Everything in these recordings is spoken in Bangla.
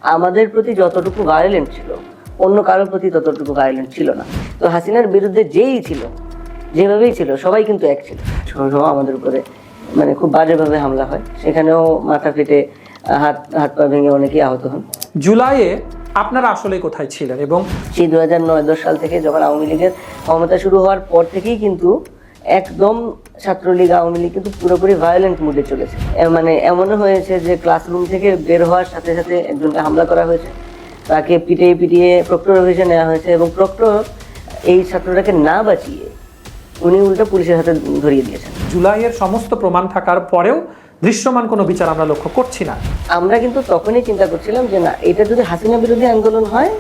আমাদের প্রতি যতটুকু ভায়োলেন্ট ছিল অন্য কারোর প্রতি ততটুকু ভায়োলেন্ট ছিল না। তো হাসিনার বিরুদ্ধে যেই ছিল, যেভাবেই ছিল, সবাই কিন্তু এক ছিল। আমাদের উপরে মানে খুব বাজেভাবে হামলা হয়, সেখানেও মাথা ফেটে হাত পা ভেঙে অনেকেই আহত হন। জুলাইয়ে আপনারা আসলে কোথায় ছিলেন? এবং সেই 2009-10 সাল থেকে যখন আওয়ামী লীগের ক্ষমতা শুরু হওয়ার পর থেকেই কিন্তু একদম ছাত্রলীগ আওয়ামী লীগ কিন্তু পুরোপুরি ভায়োলেন্ট মুডে চলেছে। মানে এমনও হয়েছে যে ক্লাসরুম থেকে বের হওয়ার সাথে সাথে একজনকে হামলা করা হয়েছে, তাকে পিটিয়ে প্রক্টর অফিসে নেওয়া হয়েছে এবং প্রক্টর এই ছাত্রটাকে না বাঁচিয়ে উনি উল্টো পুলিশের হাতে ধরিয়ে দিয়েছেন। জুলাইয়ের সমস্ত প্রমাণ থাকার পরেও দৃশ্যমান কোনো বিচার আমরা লক্ষ্য করছি না। আমরা কিন্তু তখনই চিন্তা করছিলাম যে না, এটা যদি হাসিনা বিরোধী আন্দোলন হয়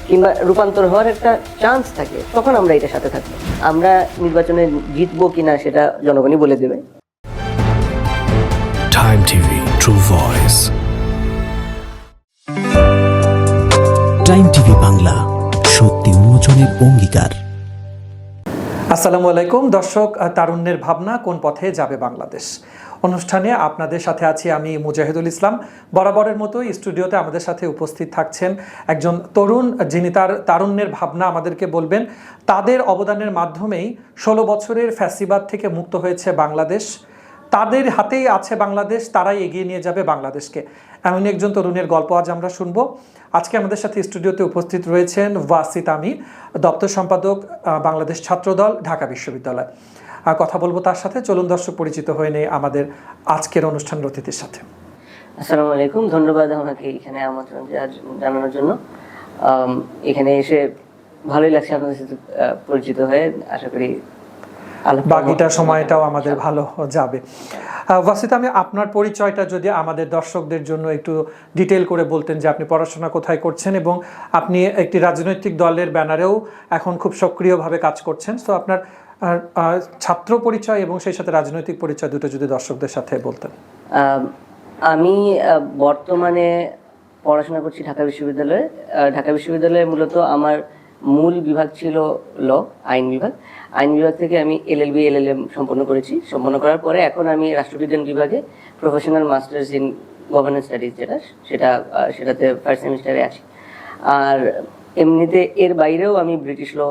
কিংবা রূপান্তর হওয়ার একটা চান্স থাকে, তখন আমরা এটার সাথে থাকবো। আমরা নির্বাচনে জিতবো কিনা সেটা জনগণই বলে দেবে। Time TV, True Voice. Time TV Bangla, সত্যি উন্মোচনের অঙ্গীকার। আসসালামু আলাইকুম দর্শক, তারুণ্যের ভাবনা কোন পথে যাবে বাংলাদেশ অনুষ্ঠানে আপনাদের সাথে আছি আমি মুজাহিদুল ইসলাম। বরাবরের মতো স্টুডিওতে আমাদের সাথে উপস্থিত থাকছেন একজন তরুণ, যিনি তার তারুণ্যের ভাবনা আমাদেরকে বলবেন। তাদের অবদানের মাধ্যমেই 16 বছরের ফ্যাসিবাদ থেকে মুক্ত হয়েছে বাংলাদেশ, তাদের হাতেই আছে বাংলাদেশ, তারাই এগিয়ে নিয়ে যাবে বাংলাদেশকে। এমন একজন তরুণের গল্প আজ আমরা শুনবো। আজকে আমাদের সাথে স্টুডিওতে উপস্থিত রয়েছেন ওয়াসিত আমির, দপ্তর সম্পাদক, বাংলাদেশ ছাত্রদল, ঢাকা বিশ্ববিদ্যালয়। কথা বলবো তার সাথে। চলুন দর্শক পরিচিত হয়ে নেই আমাদের আজকের অনুষ্ঠানের অতিথির সাথে। আসসালামু আলাইকুম, ধন্যবাদ আমাকে এখানে আমন্ত্রণ জানানোর জন্য। এখানে এসে ভালোই লাগছে আপনাদের সাথে পরিচিত হয়ে। আশা করি বাকিটা সময়টাও আমাদের ভালো যাবে। ওয়াসিত, আমি আপনার পরিচয়টা যদি আমাদের দর্শকদের জন্য একটু ডিটেল করে বলতেন, যে আপনি পড়াশোনা কোথায় করছেন এবং আপনি একটি রাজনৈতিক দলের ব্যানারেও এখন খুব সক্রিয়ভাবে কাজ করছেন। তো আপনার ছাত্র পরিচয় এবং সেই সাথে রাজনৈতিক পরিচয় দুটো যদি দর্শকদের সাথে বলতেন। আমি বর্তমানে পড়াশোনা করছি ঢাকা বিশ্ববিদ্যালয়ে। ঢাকা বিশ্ববিদ্যালয়ে মূলত আমার মূল বিভাগ ছিল আইন বিভাগ। আইন বিভাগ থেকে আমি LLB LLM সম্পন্ন করেছি। সম্পন্ন করার পরে এখন আমি রাষ্ট্রবিজ্ঞান বিভাগে professional masters in governance studies সেটাতে ফার্স্ট সেমিস্টারে আছি। আর এমনিতে এর বাইরেও আমি ব্রিটিশ ল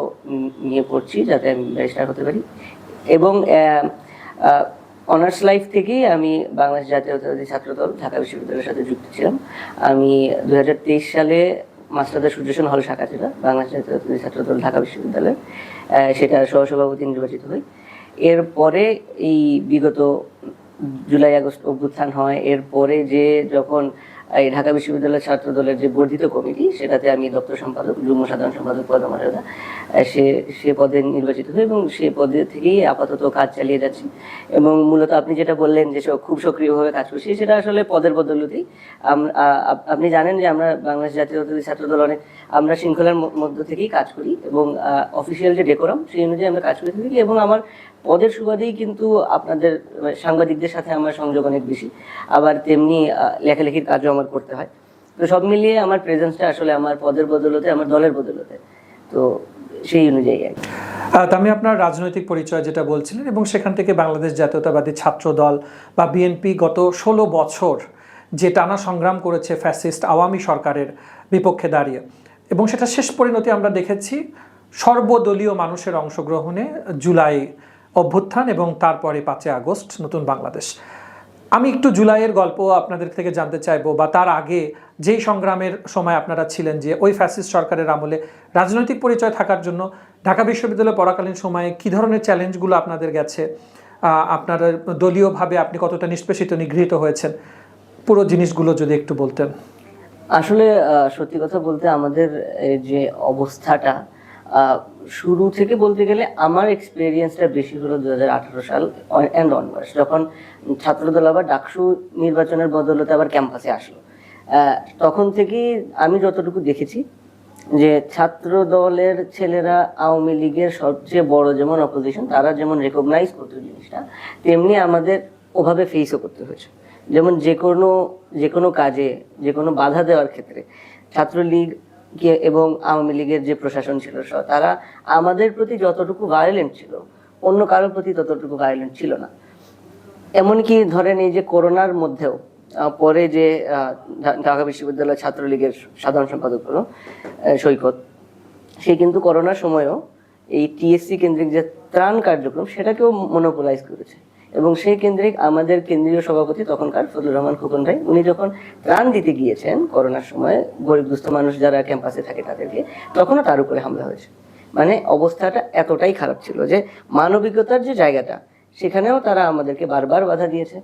নিয়ে পড়ছি, যাতে আমি ব্যারিস্টার হতে পারি। এবং অনার্স লাইফ থেকেই আমি বাংলাদেশ জাতীয়তাবাদী ছাত্রদল ঢাকা বিশ্ববিদ্যালয়ের সাথে যুক্ত ছিলাম। আমি 2023 সালে মাস্টারদের সূর্যসেন হল শাখা ছিল বাংলাদেশ জাতীয়তাবাদী ছাত্রদল ঢাকা বিশ্ববিদ্যালয়, সেটা সহসভাপতি নির্বাচিত হই। এরপরে এই বিগত জুলাই আগস্ট অভ্যুত্থান হয়, এরপরে যখন এই ঢাকা বিশ্ববিদ্যালয় ছাত্রদলের যে বর্ধিত কমিটি, সেটাতে আমি দপ্তর সম্পাদক, যুগ্ম সাধারণ সম্পাদক পদমর্যাদা সে পদে নির্বাচিত হই এবং সে পদে থেকেই আপাতত কাজ চালিয়ে যাচ্ছি। এবং মূলত আপনি যেটা বললেন যে খুব সক্রিয়ভাবে কাজ করছি, সেটা আসলে পদের বদলতেই। আপনি জানেন যে আমরা বাংলাদেশ জাতীয়তাবাদী ছাত্রদল আমরা শৃঙ্খলার মধ্য থেকেই কাজ করি এবং অফিসিয়াল যে ডেকোরাম সেই অনুযায়ী আমরা কাজ করে থাকি। এবং আমার পদের সুবাদেই কিন্তু আপনাদের সাংবাদিকদের সাথে আমার সংযোগ অনেক বেশি, আবার তেমনি লেখালেখির কাজও আমার করতে হয়। তো সব মিলিয়ে আমার প্রেজেন্সটা আসলে আমার পদের বদলতে, আমার দলের বদলতে, তো সেই অনুযায়ী আর কি। আমি আপনার রাজনৈতিক পরিচয় যেটা বলছিলেন এবং সেখান থেকে বাংলাদেশ জাতীয়তাবাদী ছাত্রদল বা বিএনপি গত 16 বছর যে টানা সংগ্রাম করেছে ফ্যাসিস্ট আওয়ামী সরকারের বিপক্ষে দাঁড়িয়ে, এবং সেটা শেষ পরিণতি আমরা দেখেছি সর্বদলীয় মানুষের অংশগ্রহণে জুলাই অভ্যুত্থান এবং তারপরে 5 আগস্ট নতুন বাংলাদেশ। আমি একটু জুলাইয়ের গল্প আপনাদের থেকে জানতে চাইবো, বা তার আগে যেই সংগ্রামের সময় আপনারা ছিলেন, যে ওই ফ্যাসিস্ট সরকারের আমলে রাজনৈতিক পরিচয় থাকার জন্য ঢাকা বিশ্ববিদ্যালয়ে পড়াকালীন সময়ে কী ধরনের চ্যালেঞ্জগুলো আপনাদের গেছে, আপনারা দলীয়ভাবে আপনি কতটা নিষ্পেষিত নিগৃহীত হয়েছেন, পুরো জিনিসগুলো যদি একটু বলতেন। আসলে সত্যি কথা বলতে আমাদের যে অবস্থাটা শুরু থেকে বলতে গেলে আমার এক্সপিরিয়েন্সটা বেশি হলো 2018 সাল অ্যান্ড অনওয়ার্ডস, যখন ছাত্রদল আবার ডাকসু নির্বাচনের বদলতে আবার ক্যাম্পাসে আসলো। তখন থেকেই আমি যতটুকু দেখেছি যে ছাত্র দলের ছেলেরা আওয়ামী লীগের সবচেয়ে বড় যেমন অপোজিশন, তারা যেমন রেকগনাইজ করতো জিনিসটা, তেমনি আমাদের ওভাবে ফেসও করতে হয়েছে। যেমন যে কোনো কাজে, যে কোনো বাধা দেওয়ার ক্ষেত্রে ছাত্রলীগ এবং আওয়ামী লীগের যে প্রশাসন ছিল, তারা আমাদের প্রতি যতটুকু ভায়োলেন্ট ছিল অন্য কারোর প্রতি ততটুকু ভায়োলেন্ট ছিল না। এমনকি ধরেন এই যে করোনার মধ্যেও পরে যে ঢাকা বিশ্ববিদ্যালয় ছাত্রলীগের সাধারণ সম্পাদক হলো সৈকত, সে কিন্তু করোনার সময়ও এই টিএসসি কেন্দ্রিক যে ত্রাণ কার্যক্রম সেটাকেও মনোপোলাইজ করেছে। এবং সেই কেন্দ্রিক আমাদের কেন্দ্রীয় সভাপতি তখনকার ফজলুর রহমান খোকন ভাই, উনি যখন ত্রাণ দিতে গিয়েছেন করোনার সময় গরিব দুস্থ মানুষ যারা ক্যাম্পাসে থাকে তাদেরকে, তখনও তার উপরে হামলা হয়েছে। মানে অবস্থাটা এতটাই খারাপ ছিল যে মানবিকতার যে জায়গাটা সেখানেও তারা আমাদেরকে বারবার বাধা দিয়েছে।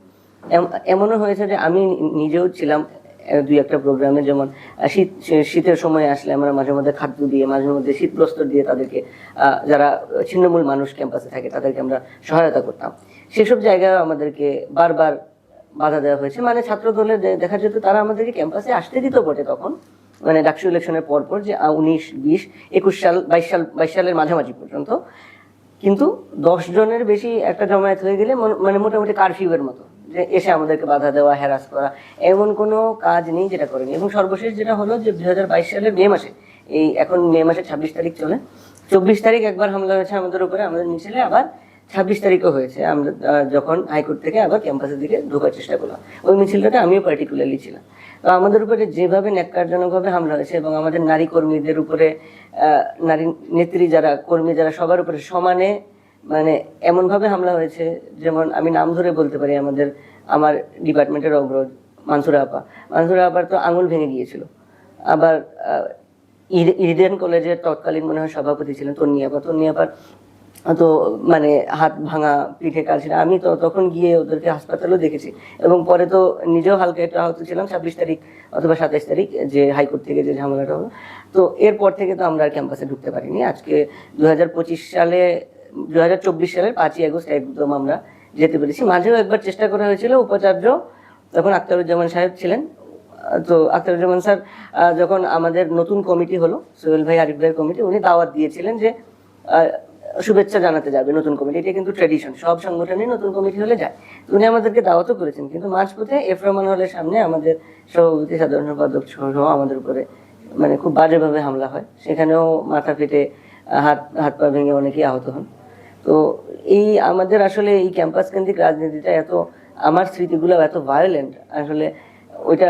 এমনও হয়েছে যে আমি নিজেও ছিলাম দুই একটা প্রোগ্রামে, যেমন শীতের সময় আসলে আমরা মাঝে মধ্যে খাদ্য দিয়ে, মাঝে মধ্যে শীতবস্ত্র দিয়ে তাদেরকে, যারা ছিন্নমূল মানুষ ক্যাম্পাসে থাকে তাদেরকে আমরা সহায়তা করতাম। সেসব জায়গায় আমাদেরকে বারবার বাধা দেওয়া হয়েছে। মানে ছাত্র দলে দেখা যেত তারা আমাদেরকে ক্যাম্পাসে আসতে দিত বটে তখন, মানে ডাকসু ইলেকশনের পরপর, যে 19, 20, 21 সাল, 22 সালের মাঝামাঝি পর্যন্ত, কিন্তু 10 জনের বেশি একটা জমায়েত হয়ে গেলে মানে মোটামুটি কারফিউয়ের মতো, যে এসে আমাদেরকে বাধা দেওয়া, হ্যারাস করা, এমন কোনো কাজ নেই যেটা করেনি। এবং সর্বশেষ যেটা হলো যে 2022 সালের মে মাসে, এই এখন মে মাসের 26 তারিখ চলে, 24 তারিখ একবার হামলা হয়েছে আমাদের উপরে, আমাদের মিছিলে, আবার 26 তারিখও হয়েছে। আমরা যখন হাইকোর্ট থেকে আবার ক্যাম্পাসের দিকে ঢোকার চেষ্টা করলাম, ওই মিছিলটাতে আমিও পার্টিকুলারলি ছিলাম। তো আমাদের উপরে যেভাবে ন্যাক্কারজনকভাবে হামলা হয়েছে, এবং আমাদের নারী কর্মীদের উপরে, নারী নেত্রী যারা কর্মী যারা, সবার উপরে সমানে মানে এমন ভাবে হামলা হয়েছে, যেমন আমি নাম ধরে বলতে পারি, আমার ডিপার্টমেন্টের অগ্রজ মানসুরা আপার তো আঙুল ভেঙে গিয়েছিল। আবার ইডেন কলেজের তৎকালীন মনে হয় সভাপতি ছিলেন তন্নি আপার তো মানে হাত ভাঙা, পিঠে কাল ছিল। আমি তো তখন গিয়ে ওদেরকে হাসপাতালেও দেখেছি, এবং পরে তো নিজেও হালকা একটু আহত ছিলাম 26 তারিখ অথবা 27 তারিখ, যে হাইকোর্ট থেকে যে ঝামেলাটা হলো। তো এরপর থেকে তো আমরা ক্যাম্পাসে ঢুকতে পারিনি। আজকে 2024 সালের 5ই আগস্ট একদম আমরা যেতে পেরেছি। মাঝেও একবার চেষ্টা করা হয়েছিল, উপাচার্য তখন আখতারুজ্জামান সাহেব ছিলেন। তো আখতারুজ্জামান স্যার যখন আমাদের নতুন কমিটি হলো, সোহেল ভাই, আরিফ ভাইয়ের কমিটি, উনি দাওয়াত দিয়েছিলেন যে শুভেচ্ছা জানাতে যাবে নতুন কমিটি। এটা কিন্তু ট্র্যাডিশন, সব সংগঠনের নতুন কমিটি হলে যায়। উনি আমাদেরকে দাওয়াতও করেছেন, কিন্তু মাঝপথে এফ রহমান হলের সামনে আমাদের সভাপতি, সাধারণ সম্পাদক সহ আমাদের উপরে মানে খুব বাজেভাবে হামলা হয়। সেখানেও মাথা ফেটে, হাত পা ভেঙে অনেকেই আহত হন। তো এই আমাদের আসলে এই ক্যাম্পাস কেন্দ্রিক রাজনীতিটা এত, আমার স্মৃতিগুলো এত ভায়োলেন্ট, আসলে ওইটা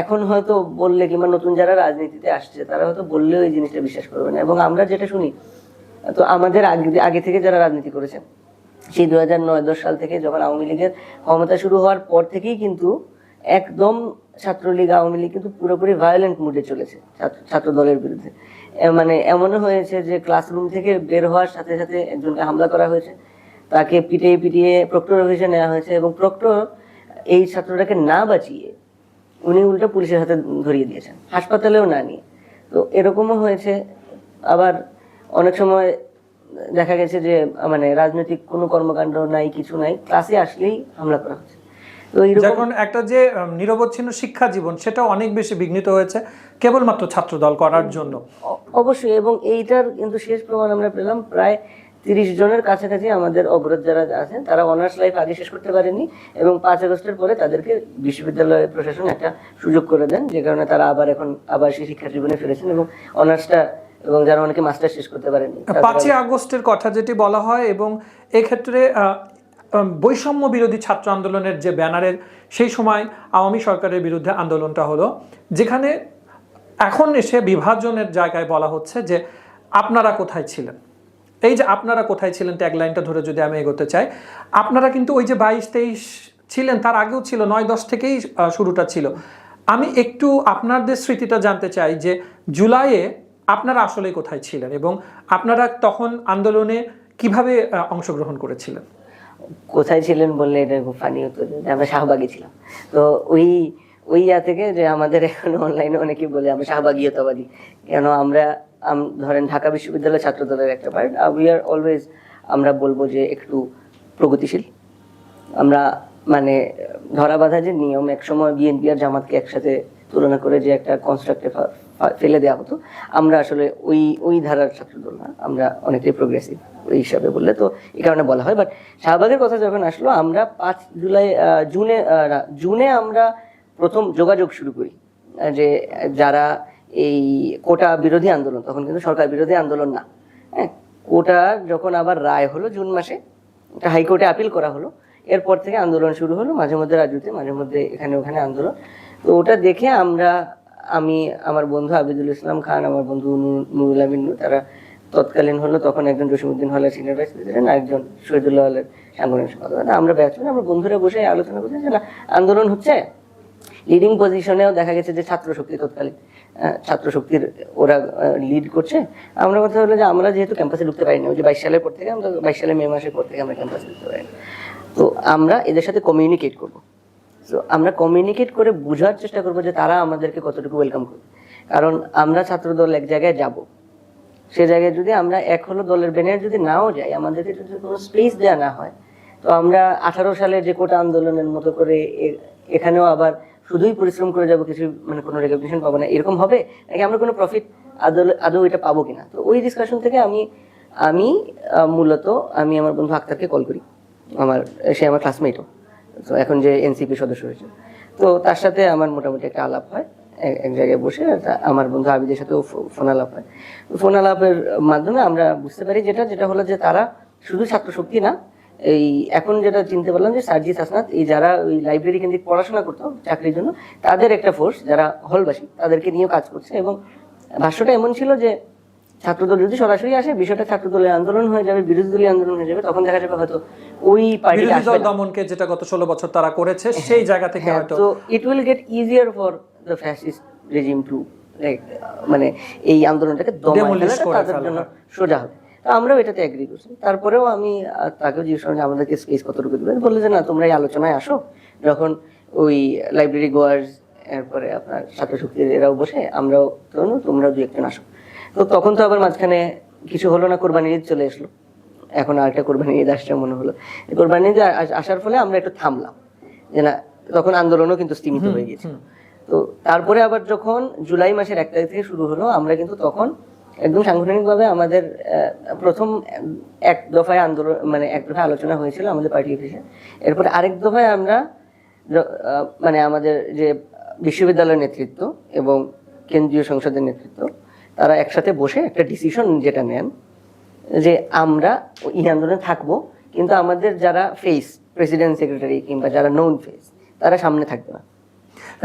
এখন হয়তো বললে, কিংবা নতুন যারা রাজনীতিতে আসছে তারা হয়তো বললেও এই জিনিসটা বিশ্বাস করবে না। এবং আমরা যেটা শুনি, তো আমাদের আগে থেকে যারা রাজনীতি করেছেন, সেই 2009-10 সাল থেকে যখন আওয়ামী লীগের ক্ষমতা শুরু হওয়ার পর থেকেই কিন্তু একদম ছাত্রলীগ, আওয়ামী লীগ কিন্তু পুরোপুরি ভায়োলেন্ট মুডে চলেছে ছাত্র দলের বিরুদ্ধে। মানে এমনও হয়েছে যে ক্লাসরুম থেকে বের হওয়ার সাথে সাথে একজনকে হামলা করা হয়েছে, তাকে পিটিয়ে প্রক্টর অফিসে নেওয়া হয়েছে, এবং প্রক্টর এই ছাত্রটাকে না বাঁচিয়ে উনি উল্টো পুলিশের হাতে ধরিয়ে দিয়েছেন, হাসপাতালেও না নিয়ে। তো এরকমও হয়েছে। আবার অনেক সময় দেখা গেছে যে মানে রাজনৈতিক কোনো কর্মকাণ্ড নাই, কিছু নাই, ক্লাসে আসলেই হামলা করা হচ্ছে। তো যখন একটা যে নিরবচ্ছিন্ন শিক্ষা জীবন, সেটা অনেক বেশি বিঘ্নিত হয়েছে কেবলমাত্র ছাত্র দল করার জন্য। অবশ্যই, এবং এইটার কিন্তু শেষ প্রমাণ আমরা পেলাম প্রায় 30 জনের কাছাকাছি আমাদের অগ্রজ যারা আছেন, তারা অনার্স লাইফ আগে শেষ করতে পারেনি, এবং 5 আগস্টের পরে তাদেরকে বিশ্ববিদ্যালয় প্রশাসন একটা সুযোগ করে দেন, যে কারণে তারা আবার সেই শিক্ষা জীবনে ফিরেছেন, এবং অনার্সটা, এবং যারা অনেকে মাস্টার শেষ করতে পারেনি। 5ই আগস্টের কথা যেটি বলা হয়, এবং এক্ষেত্রে বৈষম্য বিরোধী ছাত্র আন্দোলনের যে ব্যানারের সেই সময় আওয়ামী সরকারের বিরুদ্ধে আন্দোলনটা হলো, যেখানে এখন এসে বিভাজনের জায়গায় বলা হচ্ছে যে আপনারা কোথায় ছিলেন। এই যে আপনারা কোথায় ছিলেন ট্যাগলাইনটা ধরে যদি আমি এগোতে চাই, আপনারা কিন্তু ওই যে 22-23 ছিলেন, তার আগেও ছিল, 9-10 থেকেই শুরুটা ছিল। আমি একটু আপনাদের স্মৃতিটা জানতে চাই যে জুলাইয়ে আপনারা আসলে কোথায় ছিলেন, এবং আপনারা তখন আন্দোলনে কিভাবে অংশগ্রহণ করেছিলেন? কোথায় ছিলেন বললে এটা খুব ফানি হতো, আমরা শাহবাগে ছিলাম। তো ওই থেকে যে আমাদের এখন অনলাইনে অনেকেই বলে আমরা শাহবাগীয়তাবাদী, কেন আমরা ধরেন ঢাকা বিশ্ববিদ্যালয় ছাত্র দলের একটা পার্ট, উই আর অলওয়েজ, আমরা বলবো যে একটু প্রগতিশীল। আমরা মানে ধরা বাঁধা যে নিয়ম, একসময় বিএনপি আর জামাতকে একসাথে তুলনা করে যে একটা কনস্ট্রাক্টে ফেলে দেওয়া হতো, আমরা আসলে ওই ধারার ছাত্র দল না, আমরা অনেকটাই প্রোগ্রেসিভ ওই হিসাবে বললে, তো এই কারণে বলা হয়। বাট শাহবাগের কথা যখন আসলো, আমরা 5 জুনে আমরা প্রথম যোগাযোগ শুরু করি, যে যারা এই কোটা বিরোধী আন্দোলন, তখন কিন্তু সরকার বিরোধী আন্দোলন না, হ্যাঁ, কোটা যখন আবার রায় হলো জুন মাসে, হাইকোর্টে আপিল করা হলো, এরপর থেকে আন্দোলন শুরু হলো, মাঝে মধ্যে রাজুতে, মাঝে মধ্যে এখানে ওখানে আন্দোলন। তো ওটা দেখে আমি, আমার বন্ধু আবিদুল ইসলাম খান, আমার বন্ধু নুরুল আমিন, তারা তৎকালীন হলো তখন একজন জসিমউদ্দিন হলের সিনিয়র ভাইস প্রেসিডেন্ট, আরেকজন শহীদুল্লাহ হলের সাংগঠনিক সম্পাদক। আমরা ব্যাচলর, আমরা বন্ধুরা বসে আলোচনা করছি যে না, আন্দোলন হচ্ছে। লিডিং পজিশনেও দেখা গেছে যে ছাত্র শক্তি, তৎকালীন ছাত্র শক্তির ওরা লিড করছে। আমরা কথা হলো যে আমরা যেহেতু ক্যাম্পাসে ঢুকতে পারিনি, ওই যে 22 সালের পর থেকে, আমরা 22 সালের মে মাসের পর থেকে আমরা ক্যাম্পাসে ঢুকতে পারিনি, তো আমরা এদের সাথে কমিউনিকেট করবো। তো আমরা কমিউনিকেট করে বোঝার চেষ্টা করবো যে তারা আমাদেরকে কতটুকু ওয়েলকাম করবে। কারণ আমরা ছাত্রদল এক জায়গায় যাব, সে জায়গায় যদি আমরা এক হলো দলের ব্যানার যদি নাও যাই, আমাদেরকে যদি কোনো স্পেস দেওয়া না হয়, তো আমরা 18 সালের যে কোটা আন্দোলনের মতো করে এখানেও আবার শুধুই পরিশ্রম করে যাব, কিছু মানে কোনো রেকগনিশন পাবো না, এরকম হবে নাকি আমরা কোনো প্রফিট আদৌ এটা পাবো কিনা। তো ওই ডিসকাশন থেকে আমি মূলত আমার বন্ধু আক্তারকে কল করি, সে আমার ক্লাসমেটও, তো এখন যে এনসিপি সদস্য হয়েছে। তো তার সাথে আমার মোটামুটি একটা আলাপ হয় এক জায়গায় বসে, আমার বন্ধু আবিদের সাথেও ফোন আলাপ হয়। ফোন আলাপের মাধ্যমে আমরা বুঝতে পারি যেটা হলো যে তারা শুধু ছাত্র শক্তি না, এই এখন যেটা চিনতে পারলাম যে সার্জিস হাসনাত, এই যারা ওই লাইব্রেরি কেন্দ্রিক পড়াশোনা করতো চাকরির জন্য, তাদের একটা ফোর্স যারা হলবাসী, তাদেরকে নিয়েও কাজ করছে। এবং ভাষ্যটা এমন ছিল যে ছাত্রদল যদি সরাসরি আসে, বিষয়টা ছাত্রদলের আন্দোলন হয়ে যাবে, বিরোধী দলীয় আন্দোলন হয়ে যাবে, তখন দেখা যাবে হয়তো ওই পার্টি আসবে দমনকে যেটা গত 16 বছর তারা করেছে সেই জায়গা থেকে হয়তো, তো it will get easier for the fascist regime to মানে এই আন্দোলনটাকে দমানো তাদের জন্য সোজা হবে। তো আমরাও এটাতে এগ্রি করছি। তারপরেও আমি তাকেও জিজ্ঞেস করলাম যে আমাদেরকে স্পেস কতটুকু দেবে, বললে যে না, তোমরা এই আলোচনায় আসো, যখন ওই লাইব্রেরি গোয়ার্স, এরপরে আপনার ছাত্র শক্তির এরাও বসে, আমরাও তোমরাও দু একজন আসো। তো তখন তো আবার মাঝখানে কিছু হলো না, কোরবানির ঈদ চলে আসলো, এখন আরেকটা কোরবানির ঈদ আসছে মনে হলো। কোরবানির ঈদ আসার ফলে আমরা একটু থামলাম, যে না, তখন আন্দোলনও কিন্তু স্তীমিত হয়ে গেছে। তো তারপরে আবার যখন জুলাই মাসের 1 তারিখ থেকে শুরু হলো, আমরা কিন্তু তখন একদম সাংগঠনিকভাবে আমাদের প্রথম এক দফায় আন্দোলন, মানে এক দফায় আলোচনা হয়েছিল আমাদের পার্টি অফিসে। এরপরে আরেক দফায় আমরা মানে আমাদের যে বিশ্ববিদ্যালয়ের নেতৃত্ব এবং কেন্দ্রীয় সংসদের নেতৃত্ব, তারা একসাথে বসে একটা ডিসিশন যেটা নেন যে আমরা এই আন্দোলনে থাকবো, কিন্তু আমাদের যারা ফেস, প্রেসিডেন্ট, সেক্রেটারি কিংবা যারা নোন ফেস, তারা সামনে থাকবে না।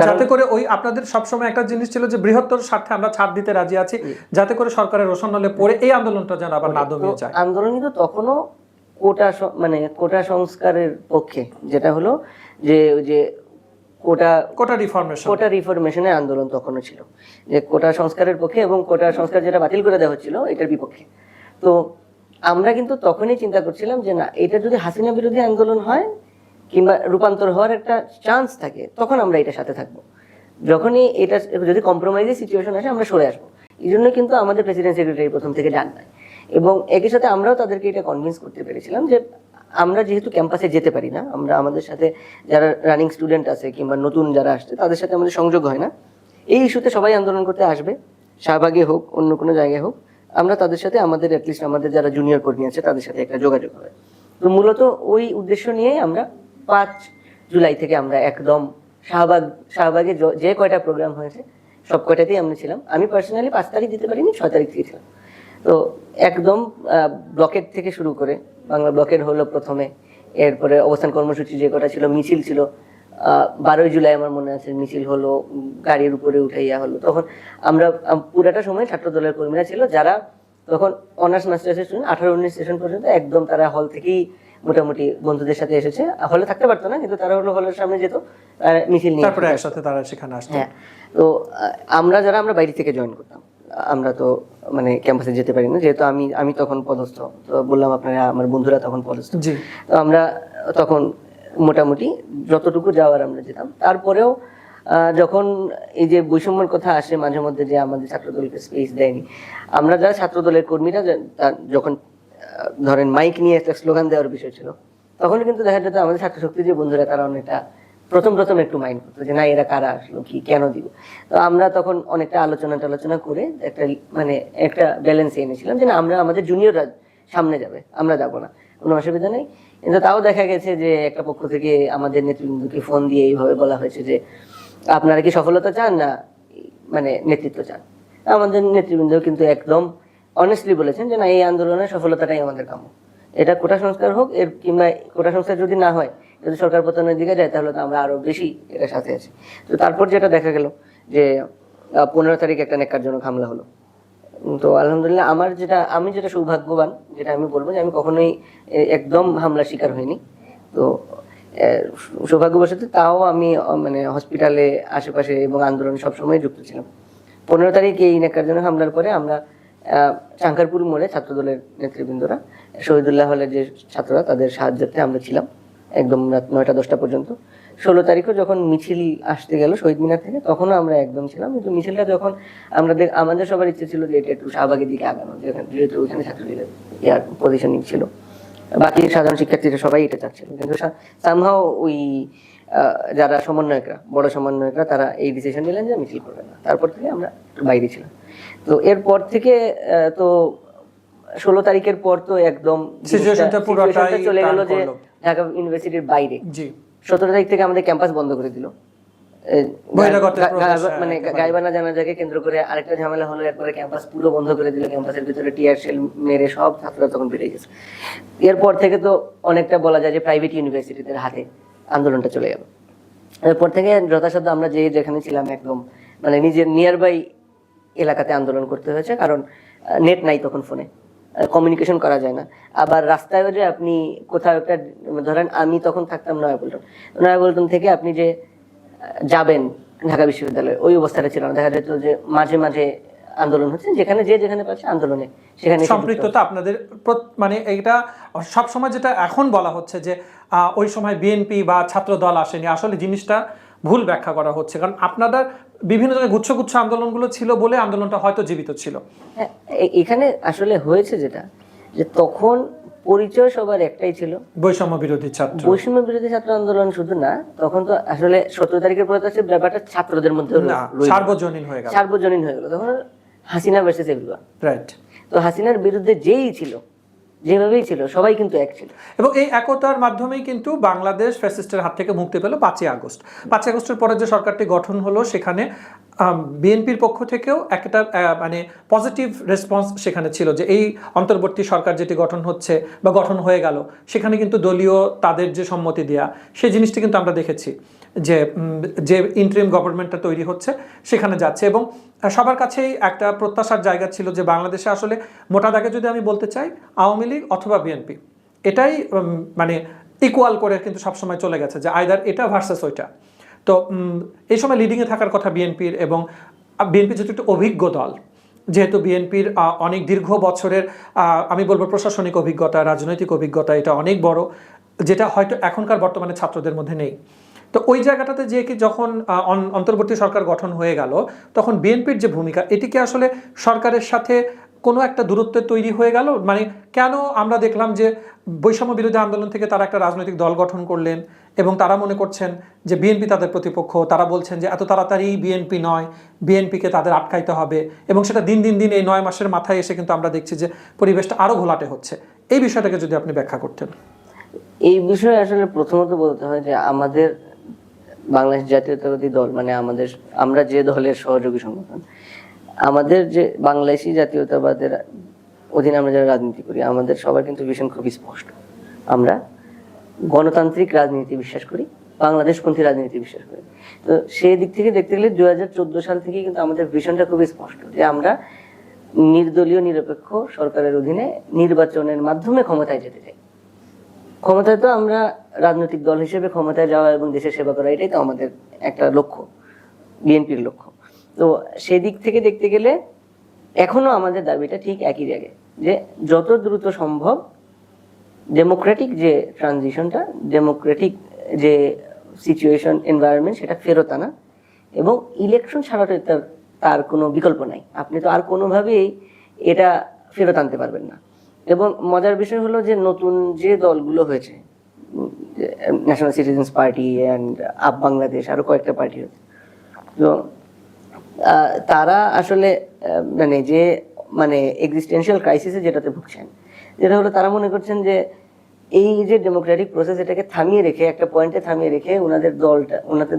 যাতে করে ওই আপনাদের সবসময় একটা জিনিস ছিল যে বৃহত্তর স্বার্থে আমরা ছাড় দিতে রাজি আছি, যাতে করে সরকারের রোশনলে পড়ে এই আন্দোলনটা যেন আবার না দমিয়ে যায়। আন্দোলন কিন্তু তখনও কোটা সংস্কারের পক্ষে, যেটা হলো যে কোটা রিফরমেশনের আন্দোলন তখনও ছিল, যে কোটা সংস্কারের পক্ষে, এবং কোটা সংস্কার যেটা বাতিল করে দেওয়া হচ্ছিল এটার বিপক্ষে। তো আমরা কিন্তু তখনই চিন্তা করছিলাম যে না, এটা যদি হাসিনা বিরোধী আন্দোলন হয় কিংবা রূপান্তর হওয়ার একটা চান্স থাকে, তখন আমরা এটার সাথে থাকবো। যখনই এটা যদি কম্প্রোমাইজের সিচুয়েশন আসে, আমরা সরে আসবো। এই জন্য কিন্তু আমাদের প্রেসিডেন্ট, সেক্রেটারি প্রথম থেকে জান নাই, এবং একই সাথে আমরাও তাদেরকে এটা কনভিন্স করতে পেরেছিলাম যে আমরা যেহেতু ক্যাম্পাসে যেতে পারি না, আমাদের সাথে যারা রানিং স্টুডেন্ট আছে কিংবা নতুন যারা আসছে, তাদের সাথে আমাদের সংযোগ হয় না। এই ইস্যুতে সবাই আন্দোলন করতে আসবে, শাহবাগে হোক, অন্য কোনো জায়গায় হোক, আমরা তাদের সাথে আমাদের অ্যাটলিস্ট আমাদের যারা জুনিয়র কর্মী আছে তাদের সাথে একটা যোগাযোগ হবে। তো মূলত ওই উদ্দেশ্য নিয়েই আমরা 5 জুলাই থেকে আমরা একদম শাহবাগে যে কয়টা প্রোগ্রাম হয়েছে সব কয়টাতেই আমরা ছিলাম। আমি পার্সোনালি 5 তারিখ দিতে পারিনি, 6 তারিখ থেকে ছিলাম। তো একদম ব্লকেট থেকে শুরু করে, বাংলা ব্লকেট হলো প্রথমে, এরপরে অবস্থান কর্মসূচি যে কটা ছিল, মিছিল ছিল, 12 জুলাই আমার মনে আছে মিছিল হলো, গাড়ির উপরে উঠাইয়া হলো। তখন আমরা পুরাটা সময় ছাত্র দলের কর্মীরা ছিল, যারা তখন অনার্স মাস্টার্সের স্টুডেন্ট, 18-19 সেশন পর্যন্ত একদম তারা হল থেকেই মোটামুটি বন্ধুদের সাথে এসেছে। হলে থাকতে পারতো না, কিন্তু তারা হলো হলের সামনে যেত, মিছিল নিয়ে, তারপরে একসাথে তারা সেখানে আসতো। হ্যাঁ, তো আমরা বাইরে থেকে জয়েন করতাম, আমরা তো মানে ক্যাম্পাসে যেতে পারি না, যেহেতু আমি তখন পদস্থ, তো বললাম আপনারা, আমার বন্ধুরা তখন পদস্থ। তো আমরা তখন মোটামুটি যতটুকু যাওয়ার আমরা যেতাম। তারপরেও যখন এই যে বৈষম্যের কথা আসে মাঝে মধ্যে, যে আমাদের ছাত্রদলকে স্পেস দেয়নি, আমরা যারা ছাত্রদলের কর্মীরা যখন ধরেন মাইক নিয়ে একটা স্লোগান দেওয়ার বিষয় ছিল, তখন কিন্তু দেখা যেত আমাদের ছাত্র শক্তির যে বন্ধুরা, তারা অনেকটা প্রথম একটু মাইন্ড করতো যে না, এরা কারা আসলো, কি কেন দিব। তো আমরা তখন অনেকটা আলোচনা করে একটা ব্যালেন্স এনেছিলাম যে না, আমরা আমাদের জুনিয়ররা সামনে যাবে, আমরা যাবো না, কোনো অসুবিধা নেই। কিন্তু তাও দেখা গেছে যে একটা পক্ষ থেকে আমাদের নেতৃবৃন্দকে ফোন দিয়ে এইভাবে বলা হয়েছে যে আপনারা কি সফলতা চান না নেতৃত্ব চান। আমাদের নেতৃবৃন্দ কিন্তু একদম অনেস্টলি বলেছেন যে না, এই আন্দোলনের সফলতাটাই আমাদের কাম্য। এটা কোটা সংস্কার হোক, কিংবা কোটা সংস্কার যদি না হয়, যদি সরকার পতনের দিকে যায় তাহলে তো আমরা আরো বেশি এটার সাথে আছি। তো তারপর যেটা দেখা গেল যে 15 তারিখ একটা নেক্কারজনক হামলা হলো। তো আলহামদুলিল্লাহ আমি যেটা সৌভাগ্যবান, যেটা আমি বলবো যে আমি কখনোই একদম হামলার শিকার হইনি। তো সৌভাগ্যবশত তাও আমি মানে হসপিটালে আশেপাশে এবং আন্দোলনে সবসময় যুক্ত ছিলাম। 15 তারিখ এই নেক্কারজনক হামলার পরে আমরা চাঙ্কারপুর মোড়ে ছাত্রদলের নেতৃবৃন্দরা, শহীদুল্লাহ হলের যে ছাত্ররা, তাদের সাহায্যার্থে আমরা ছিলাম একদম রাত 9টা-10টা পর্যন্ত। 16 তারিখও যখন মিছিল আসতে গেল শহীদ মিনার থেকে, তখনও আমরা একদম ছিলাম। কিন্তু মিছিলটা যখন আমাদের সবার ইচ্ছে ছিল যে এটা একটু শাহবাগের দিকে আগানো, যেহেতু ওখানে ছাত্রলীগের পজিশনিং ছিল, বাকি সাধারণ শিক্ষার্থীরা সবাই এটা চাচ্ছিল। কিন্তু সামহাও ওই যারা সমন্বয়করা, বড় সমন্বয়করা, তারা এই ডিসিশন নিলেন যে মিছিল করবে না। তারপর থেকে আমরা বাইরে ছিলাম। তো এরপর থেকে তো 16 তারিখের পর তো একদম সিচুয়েশনটা পুরোটাই চলে গেল যে ঢাকা ইউনিভার্সিটির বাইরে। 17 তারিখ থেকে আমাদের ক্যাম্পাস বন্ধ করে দিল। মানে গাইবানা জানাজাকে কেন্দ্র করে আরেকটা ঝামেলা হলো, এরপরে ক্যাম্পাস পুরো বন্ধ করে দিল, ক্যাম্পাসের ভিতরে টিয়ার শেল মেরে সব ছাত্ররা তখন বেড়ে গেছে। এরপর থেকে তো অনেকটা বলা যায় যে প্রাইভেট ইউনিভার্সিটিদের হাতে আন্দোলনটা চলে গেল। এরপর থেকে যথাসাধ্য আমরা যেখানে ছিলাম একদম মানে নিজের নিয়ার বাই এলাকাতে আন্দোলন করতে হয়েছে, কারণ নেট নাই তখন, ফোনে কমিউনিকেশন করা যায় না। আবার রাস্তায় যে আপনি কোথাও একটা, ধরেন আমি তখন থাকতাম নয়াপল্টন থেকে আপনি যে যাবেন ঢাকা বিশ্ববিদ্যালয়ে, ওই অবস্থাটা ছিল না। দেখা যেত যে মাঝে মাঝে আন্দোলন হচ্ছে, যেখানে পাচ্ছে আন্দোলনে সেখানে সম্পৃক্ততা আপনাদের মানে এটা সবসময় যেটা এখন বলা হচ্ছে যে ওই সময় বিএনপি বা ছাত্র দল আসেনি, আসলে জিনিসটা ভুল ব্যাখ্যা করা হচ্ছে। কারণ আপনাদের বিভিন্ন জায়গায় গুচ্ছ গুচ্ছ আন্দোলনগুলো ছিল বলে আন্দোলনটা হয়তো জীবিত ছিল। এখানে আসলে হয়েছে যেটা, যে তখন পরিচয় সবার একটাই ছিল, বৈষম্য বিরোধী ছাত্র আন্দোলন। শুধু না, তখন তো আসলে 17 তারিখের পরে তো ব্যাপারটা ছাত্রদের মধ্যে সার্বজনীন হয়ে গেল। তখন হাসিনা ভার্সেস এগুলো, রাইট। তো হাসিনার বিরুদ্ধে যেই ছিল, যেভাবেই ছিল, সবাই কিন্তু এক ছিল। এবং এই একতার মাধ্যমেই কিন্তু বাংলাদেশ ফ্যাসিস্টের হাত থেকে মুক্তি পেল 5ই আগস্ট। 5ই আগস্টের পরে যে সরকারটি গঠন হলো, সেখানে বিএনপির পক্ষ থেকেও একটা মানে পজিটিভ রেসপন্স সেখানে ছিল, যে এই অন্তর্বর্তী সরকার যেটি গঠন হচ্ছে বা গঠন হয়ে গেল, সেখানে কিন্তু দলীয় তাদের যে সম্মতি দেয়া, সেই জিনিসটি কিন্তু আমরা দেখেছি যে ইন্টারিম গভর্নমেন্টটা তৈরি হচ্ছে সেখানে যাচ্ছে। এবং সবার কাছেই একটা প্রত্যাশার জায়গা ছিল যে বাংলাদেশে আসলে মোটা দাগে যদি আমি বলতে চাই, আওয়ামী লীগ অথবা বিএনপি এটাই মানে ইকুয়াল করে কিন্তু সবসময় চলে গেছে, যে আইদার এটা ভার্সেস ওইটা। তো এই সময় লিডিংয়ে থাকার কথা বিএনপির, এবং বিএনপি যেহেতু একটা অভিজ্ঞ দল, যেহেতু বিএনপির অনেক দীর্ঘ বছরের আমি বলবো প্রশাসনিক অভিজ্ঞতা, রাজনৈতিক অভিজ্ঞতা, এটা অনেক বড়, যেটা হয়তো এখনকার বর্তমানে ছাত্রদের মধ্যে নেই। তো ওই জায়গাটাতে যে কি যখন অন্তর্বর্তী সরকার গঠন হয়ে গেল, তখন বিএনপির যে ভূমিকা, এটিকে আসলে সরকারের সাথে কোনো একটা দূরত্ব তৈরি হয়ে গেল। মানে কেন আমরা দেখলাম যে বৈষম্য বিরোধী আন্দোলন থেকে তারা একটা রাজনৈতিক দল গঠন করলেন, এবং তারা মনে করছেন যে বিএনপি তাদের প্রতিপক্ষ। তারা বলছেন যে এত তাড়াতাড়ি বিএনপি নয়, বিএনপিকে তাদের আটকাইতে হবে। এবং সেটা দিন এই 9 মাসের মাথায় এসে কিন্তু আমরা দেখছি যে পরিবেশটা আরও ঘোলাটে হচ্ছে। এই বিষয়টাকে যদি আপনি ব্যাখ্যা করতেন। এই বিষয়ে আসলে প্রথমত বলতে হয় যে আমাদের বাংলাদেশ জাতীয়তাবাদী দল, মানে আমরা যে দলের সহযোগী সংগঠন, আমাদের যে বাংলাদেশি জাতীয়তাবাদের অধীনে আমরা যারা রাজনীতি করি, আমাদের সবার কিন্তু ভীষণ খুবই স্পষ্ট। আমরা গণতান্ত্রিক রাজনীতি বিশ্বাস করি, বাংলাদেশপন্থী রাজনীতি বিশ্বাস করি। তো সেই দিক থেকে দেখতে গেলে 2014 সাল থেকে কিন্তু আমাদের ভিশনটা খুবই স্পষ্ট, যে আমরা নির্দলীয় নিরপেক্ষ সরকারের অধীনে নির্বাচনের মাধ্যমে ক্ষমতায় যেতে চাই। ক্ষমতায় তো আমরা রাজনৈতিক দল হিসেবে ক্ষমতায় যাওয়া এবং দেশের সেবা করা, এটাই তো আমাদের একটা লক্ষ্য, বিএনপির লক্ষ্য। তো সেদিক থেকে দেখতে গেলে এখনো আমাদের দাবিটা ঠিক একই জায়গায়, যে যত দ্রুত সম্ভব ডেমোক্রেটিক যে ট্রানজিশনটা, ডেমোক্রেটিক যে সিচুয়েশন, এনভায়রনমেন্ট, সেটা ফেরত আনা। এবং ইলেকশন ছাড়া তার কোনো বিকল্প নাই। আপনি তো আর কোনোভাবেই এটা ফেরত আনতে পারবেন না। এবং মজার বিষয় হলো যে নতুন যে দলগুলো হয়েছে, national citizens party and up Bangladesh, আরো কয়েকটা পার্টি হয়েছে, তো তারা আসলে মানে এক্সিস্টেন্সিয়াল ক্রাইসিসে যেটাতে ভুগছেন, যেটা হলো তারা মনে করছেন যে এই যে ডেমোক্রেটিক প্রসেস, এটাকে থামিয়ে রেখে, একটা পয়েন্টে থামিয়ে রেখে ওনাদের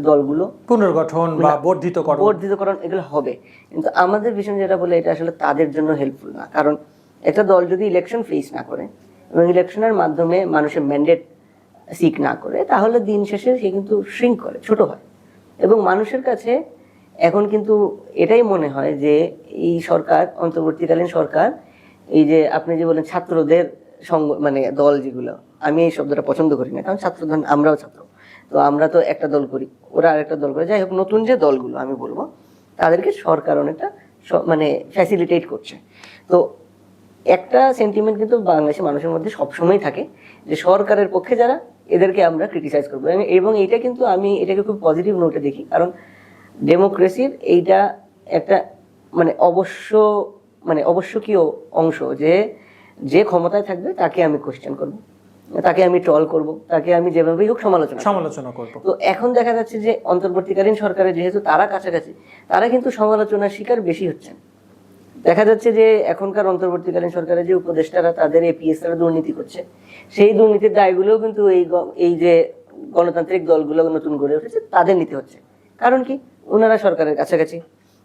দলগুলো পুনর্গঠন বা বর্ধিতকরণ এগুলো হবে। কিন্তু আমাদের ভিশন যেটা বলে, এটা আসলে তাদের জন্য হেল্পফুল না। কারণ একটা দল যদি ইলেকশন ফেস না করে এবং ইলেকশনের মাধ্যমে মানুষের ম্যান্ডেট সিক না করে, তাহলে দিন শেষে সে কিন্তু শ্রিঙ্ক করে, ছোট হয়। এবং মানুষের কাছে এখন কিন্তু এটাই মনে হয় যে এই সরকার, অন্তর্বর্তীকালীন সরকার, এই যে আপনি যে বলেন ছাত্রদের সঙ্গ মানে দল যেগুলো, আমি এই শব্দটা পছন্দ করি না, কারণ ছাত্র ধরেন আমরাও ছাত্র, তো আমরা তো একটা দল করি, ওরা আরেকটা দল করে, যাই হোক নতুন যে দলগুলো আমি বলবো তাদেরকে সরকার অনেকটা মানে ফ্যাসিলিটেট করছে। তো একটা সেন্টিমেন্ট কিন্তু বাংলাদেশের মানুষের মধ্যে সবসময় থাকে যে সরকারের পক্ষে যারা, এদেরকে আমরা ক্রিটিসাইজ করবো, এবং এইটা কিন্তু আমি এটাকে খুব পজিটিভ নোটে দেখি, কারণ ডেমোক্রেসির এইটা একটা মানে অবশ্যকীয় অংশ যে যে ক্ষমতায় থাকবে তাকে আমি কোশ্চেন করব, তাকে আমি ট্রল করব, তাকে আমি যেভাবেই হোক সমালোচনা করব। তো এখন দেখা যাচ্ছে যে অন্তর্বর্তীকালীন সরকারের যেহেতু তারা কাছাকাছি, তারা কিন্তু সমালোচনার শিকার বেশি হচ্ছেন। দেখা যাচ্ছে যে এখনকার অন্তর্বর্তীকালীন সরকারের যে উপদেষ্টারা, তাদের এপিএসরা দুর্নীতি করছে, সেই দুর্নীতির দায়গুলোও কিন্তু এই যে গণতান্ত্রিক দলগুলো নতুন গড়ে উঠেছে তাদের নিতে হচ্ছে। কারণ কি, ওনারা সরকারের কাছাকাছি,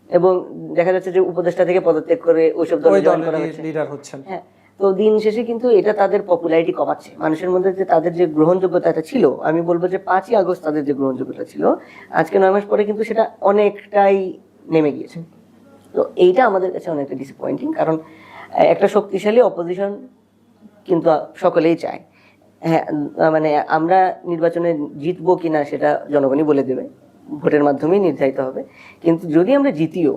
এবং দেখা যাচ্ছে যে উপদেষ্টা থেকে পদত্যাগ করে ওইসব দলে জয়েন করা হচ্ছে, লিডার হচ্ছেন। হ্যাঁ, তো দিন শেষে কিন্তু এটা তাদের পপুলারিটি কমাচ্ছে মানুষের মধ্যে, যে তাদের যে গ্রহণযোগ্যতাটা ছিল, আমি বলবো যে 5ই আগস্ট তাদের যে গ্রহণযোগ্যতা ছিল, আজকে 9 মাস পরে কিন্তু সেটা অনেকটাই নেমে গিয়েছে। তো এইটা আমাদের কাছে অনেকটা ডিসঅ্যাপয়েন্টিং, কারণ একটা শক্তিশালী অপোজিশন কিন্তু সকলেই চায়। হ্যাঁ, মানে আমরা নির্বাচনে জিতবো কিনা সেটা জনগণই বলে দেবে, ভোটের মাধ্যমেই নির্ধারিত হবে। কিন্তু যদি আমরা জিতিও,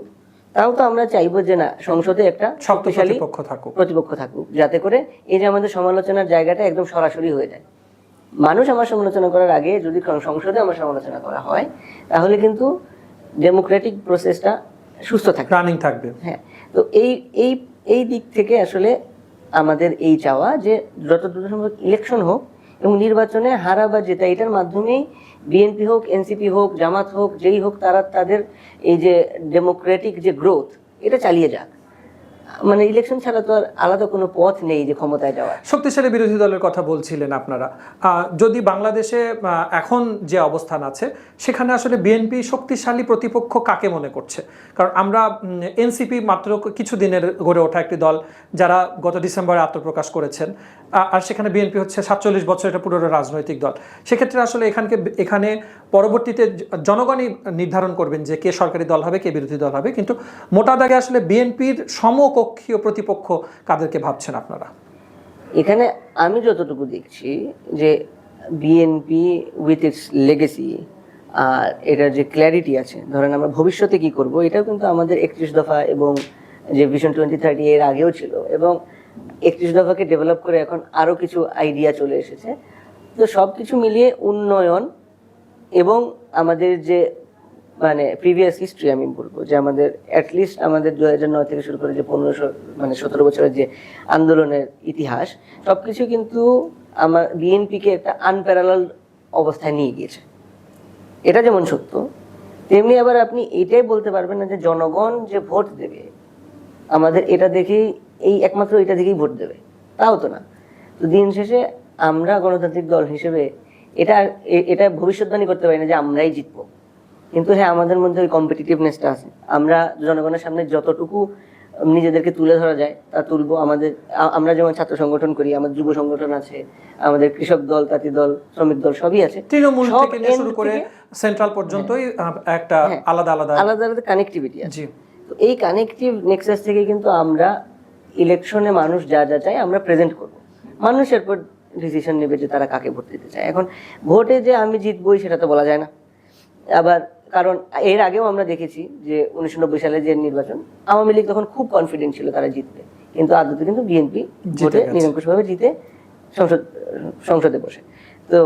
তাও তো আমরা চাইবো যে না, সংসদে একটা শক্তিশালী প্রতিপক্ষ থাকুক, যাতে করে এই যে আমাদের সমালোচনার জায়গাটা একদম সরাসরি হয়ে যায়। মানুষ আমার সমালোচনা করার আগে যদি সংসদে আমার সমালোচনা করা হয়, তাহলে কিন্তু ডেমোক্রেটিক প্রসেসটা সুস্থ থাকবে, রানিং থাকবে। হ্যাঁ, তো এই দিক থেকে আসলে আমাদের এই চাওয়া যে যত দ্রুত সম্ভব ইলেকশন হোক, এবং নির্বাচনে হারা বা জেতা, এটার মাধ্যমেই বিএনপি হোক, এনসিপি হোক, জামাত হোক, যেই হোক, তারা তাদের এই যে ডেমোক্রেটিক যে গ্রোথ, এটা চালিয়ে যাক। মানে ইলেকশন ছাড়া তো আর আলাদা কোনো পথ নেই যে ক্ষমতায় যাওয়ার। শক্তিশালী বিরোধী দলের কথা বলছিলেন আপনারা, যদি বাংলাদেশে এখন যে অবস্থান আছে সেখানে আসলে বিএনপি শক্তিশালী প্রতিপক্ষ কাকে মনে করছে? কারণ আমরা এনসিপি মাত্র কিছুদিনের গড়ে ওঠা একটি দল, যারা গত ডিসেম্বরে আত্মপ্রকাশ করেছেন, আর সেখানে বিএনপি হচ্ছে 47 বছর এটা পুরো রাজনৈতিক দল। সেক্ষেত্রে আসলে এখানে পরবর্তীতে জনগণই নির্ধারণ করবেন যে কে সরকারি দল হবে, কে বিরোধী দল হবে, কিন্তু মোটা দাগে আসলে বিএনপির সমকক্ষীয় প্রতিপক্ষ কাদেরকে ভাবছেন আপনারা? এখানে আমি যতটুকু দেখছি যে বিএনপি উইথ ইটস লেগেসি আর এটার যে ক্ল্যারিটি আছে, ধরেন আমরা ভবিষ্যতে কি করব, এটাও কিন্তু আমাদের 31 দফা এবং যে ভিশন 2030 এর আগেও ছিল, এবং 31 দফাকে ডেভেলপ করে এখন আরো কিছু আইডিয়া চলে এসেছে। তো সবকিছু মিলিয়ে উন্নয়ন এবং আমাদের যে মানে প্রিভিয়াস হিস্ট্রি, আমি বলবো যে আমাদের অ্যাটলিস্ট আমাদের 2009 থেকে শুরু করে যে 17 বছরের যে আন্দোলনের ইতিহাস, সবকিছু কিন্তু আমার বিএনপিকে একটা আনপ্যারালাল অবস্থায় নিয়ে গিয়েছে। এটা যেমন সত্য, তেমনি আবার আপনি এটাই বলতে পারবেন না যে জনগণ যে ভোট দেবে আমাদের এটা দেখেই, একমাত্র এটা দেখেই ভোট দেবে, তাও তো না। তো দিন শেষে আমরা গণতান্ত্রিক দল হিসেবে এটা ভবিষ্যৎবাণী করতে পারি না যে আমরাই জিতবো, কিন্তু হ্যাঁ, আমাদের মধ্যে ওই কম্পিটিটিভনেসটা আছে। আমরা জনগণের সামনে যতটুকু নিজেদেরকে তুলে ধরা যায় তা তুলবো। আমরা যেমন ছাত্র সংগঠন করি, আমাদের যুব সংগঠন আছে, আমাদের কৃষক দল, তাঁতি দল, শ্রমিক দল, সবই আছে, তৃণমূল থেকে শুরু করে সেন্ট্রাল পর্যন্তই একটা আলাদা কানেক্টিভিটি আছে। তো এই কানেক্টিভ নেক্সাস থেকে কিন্তু আমরা ইলেকশনে মানুষ যা যা চাই আমরা প্রেজেন্ট করব, মানুষ এরপর ডিসিশন নেবে যে তারা কাকে ভোট দিতে চায়। এখন ভোটে যে আমি জিতবই সেটা তো বলা যায় না। আবার কারণ এর আগেও আমরা দেখেছি যে 1990 সালে যে নির্বাচন, আওয়ামী লীগ তখন খুব কনফিডেন্ট ছিল তারা জিতবে, কিন্তু আদতে কিন্তু বিএনপি ভোটে নিরঙ্কুশভাবে জিতে সংসদে বসে। তো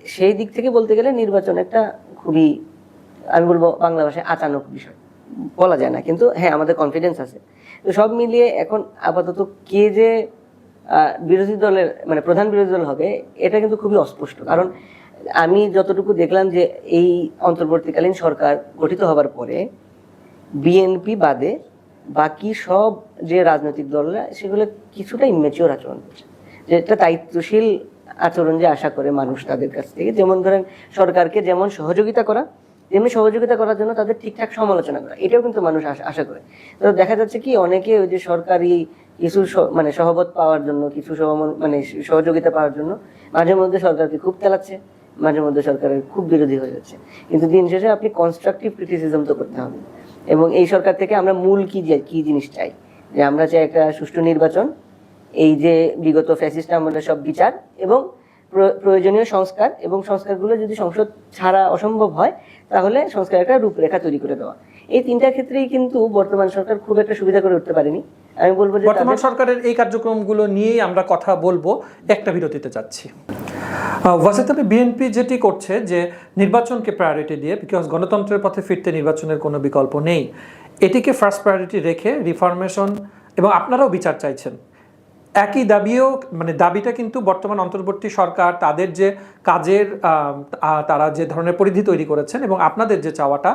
সেই দিক থেকে বলতে গেলে নির্বাচন একটা খুবই, আমি বলবো বাংলা ভাষায় আচানক বিষয়, বলা যায় না, কিন্তু হ্যাঁ আমাদের কনফিডেন্স আছে। তো সব মিলিয়ে এখন আপাতত কে যে বিরোধী দলের মানে প্রধান বিরোধী দল হবে এটা কিন্তু খুবই অস্পষ্ট। কারণ আমি যতটুকু দেখলাম যে এই অন্তর্বর্তীকালীন সরকার গঠিত হবার পরে বিএনপি বাদে বাকি সব যে রাজনৈতিক দলরা সেগুলো কিছুটা ইম্যাচিওর আচরণ করছে, যেটা দায়িত্বশীল আচরণ যে আশা করে মানুষ তাদের কাছ থেকে। যেমন ধরেন সরকারকে যেমন সহযোগিতা করা, তেমনি সহযোগিতা করার জন্য তাদের ঠিকঠাক সমালোচনা করা, এটাও কিন্তু মানুষ আশা করে। তো দেখা যাচ্ছে কি অনেকে ওই যে সরকারি কিছু মানে সহবত পাওয়ার জন্য, কিছু মানে সহযোগিতা পাওয়ার জন্য মাঝে মধ্যে সরকারকে খুব চালাচ্ছে, মাঝে মধ্যে সরকারের খুব বিরোধী হয়ে যাচ্ছে। কিন্তু দিন শেষে আপনি কনস্ট্রাকটিভ ক্রিটিসিজম তো করতে হবে। এবং এই সরকার থেকে আমরা মূল কি জিনিস চাই, যে আমরা চাই একটা সুষ্ঠু নির্বাচন, এই যে বিগত ফ্যাসিস্ট আমলের সব বিচার এবং প্রয়োজনীয় সংস্কার, এবং সংস্কারগুলো যদি সংসদ ছাড়া অসম্ভব হয় তাহলে সংস্কার একটা রূপরেখা তৈরি করে দেওয়া। এই তিনটা ক্ষেত্রেই কিন্তু বর্তমান সরকার খুব একটা সুবিধা করে উঠতে পারেনি। আমি বলবো যে বর্তমান সরকারের এই কার্যক্রমগুলো নিয়েই আমরা কথা বলবো, একটা বিরতিতে যাচ্ছি। ওয়াসিত আলী, বিএনপি যেটি করছে যে নির্বাচনকে প্রায়োরিটি দিয়ে, বিকজ গণতন্ত্রের পথে ফিরতে নির্বাচনের কোনো বিকল্প নেই, এটিকে ফার্স্ট প্রায়োরিটি রেখে রিফরমেশন এবং আপনারাও বিচার চাইছেন, একই দাবিও মানে দাবিটা কিন্তু বর্তমান অন্তর্বর্তী সরকার তাদের যে কাজের তারা যে ধরনের পরিধি তৈরি করেছেন এবং আপনাদের যে চাওয়াটা,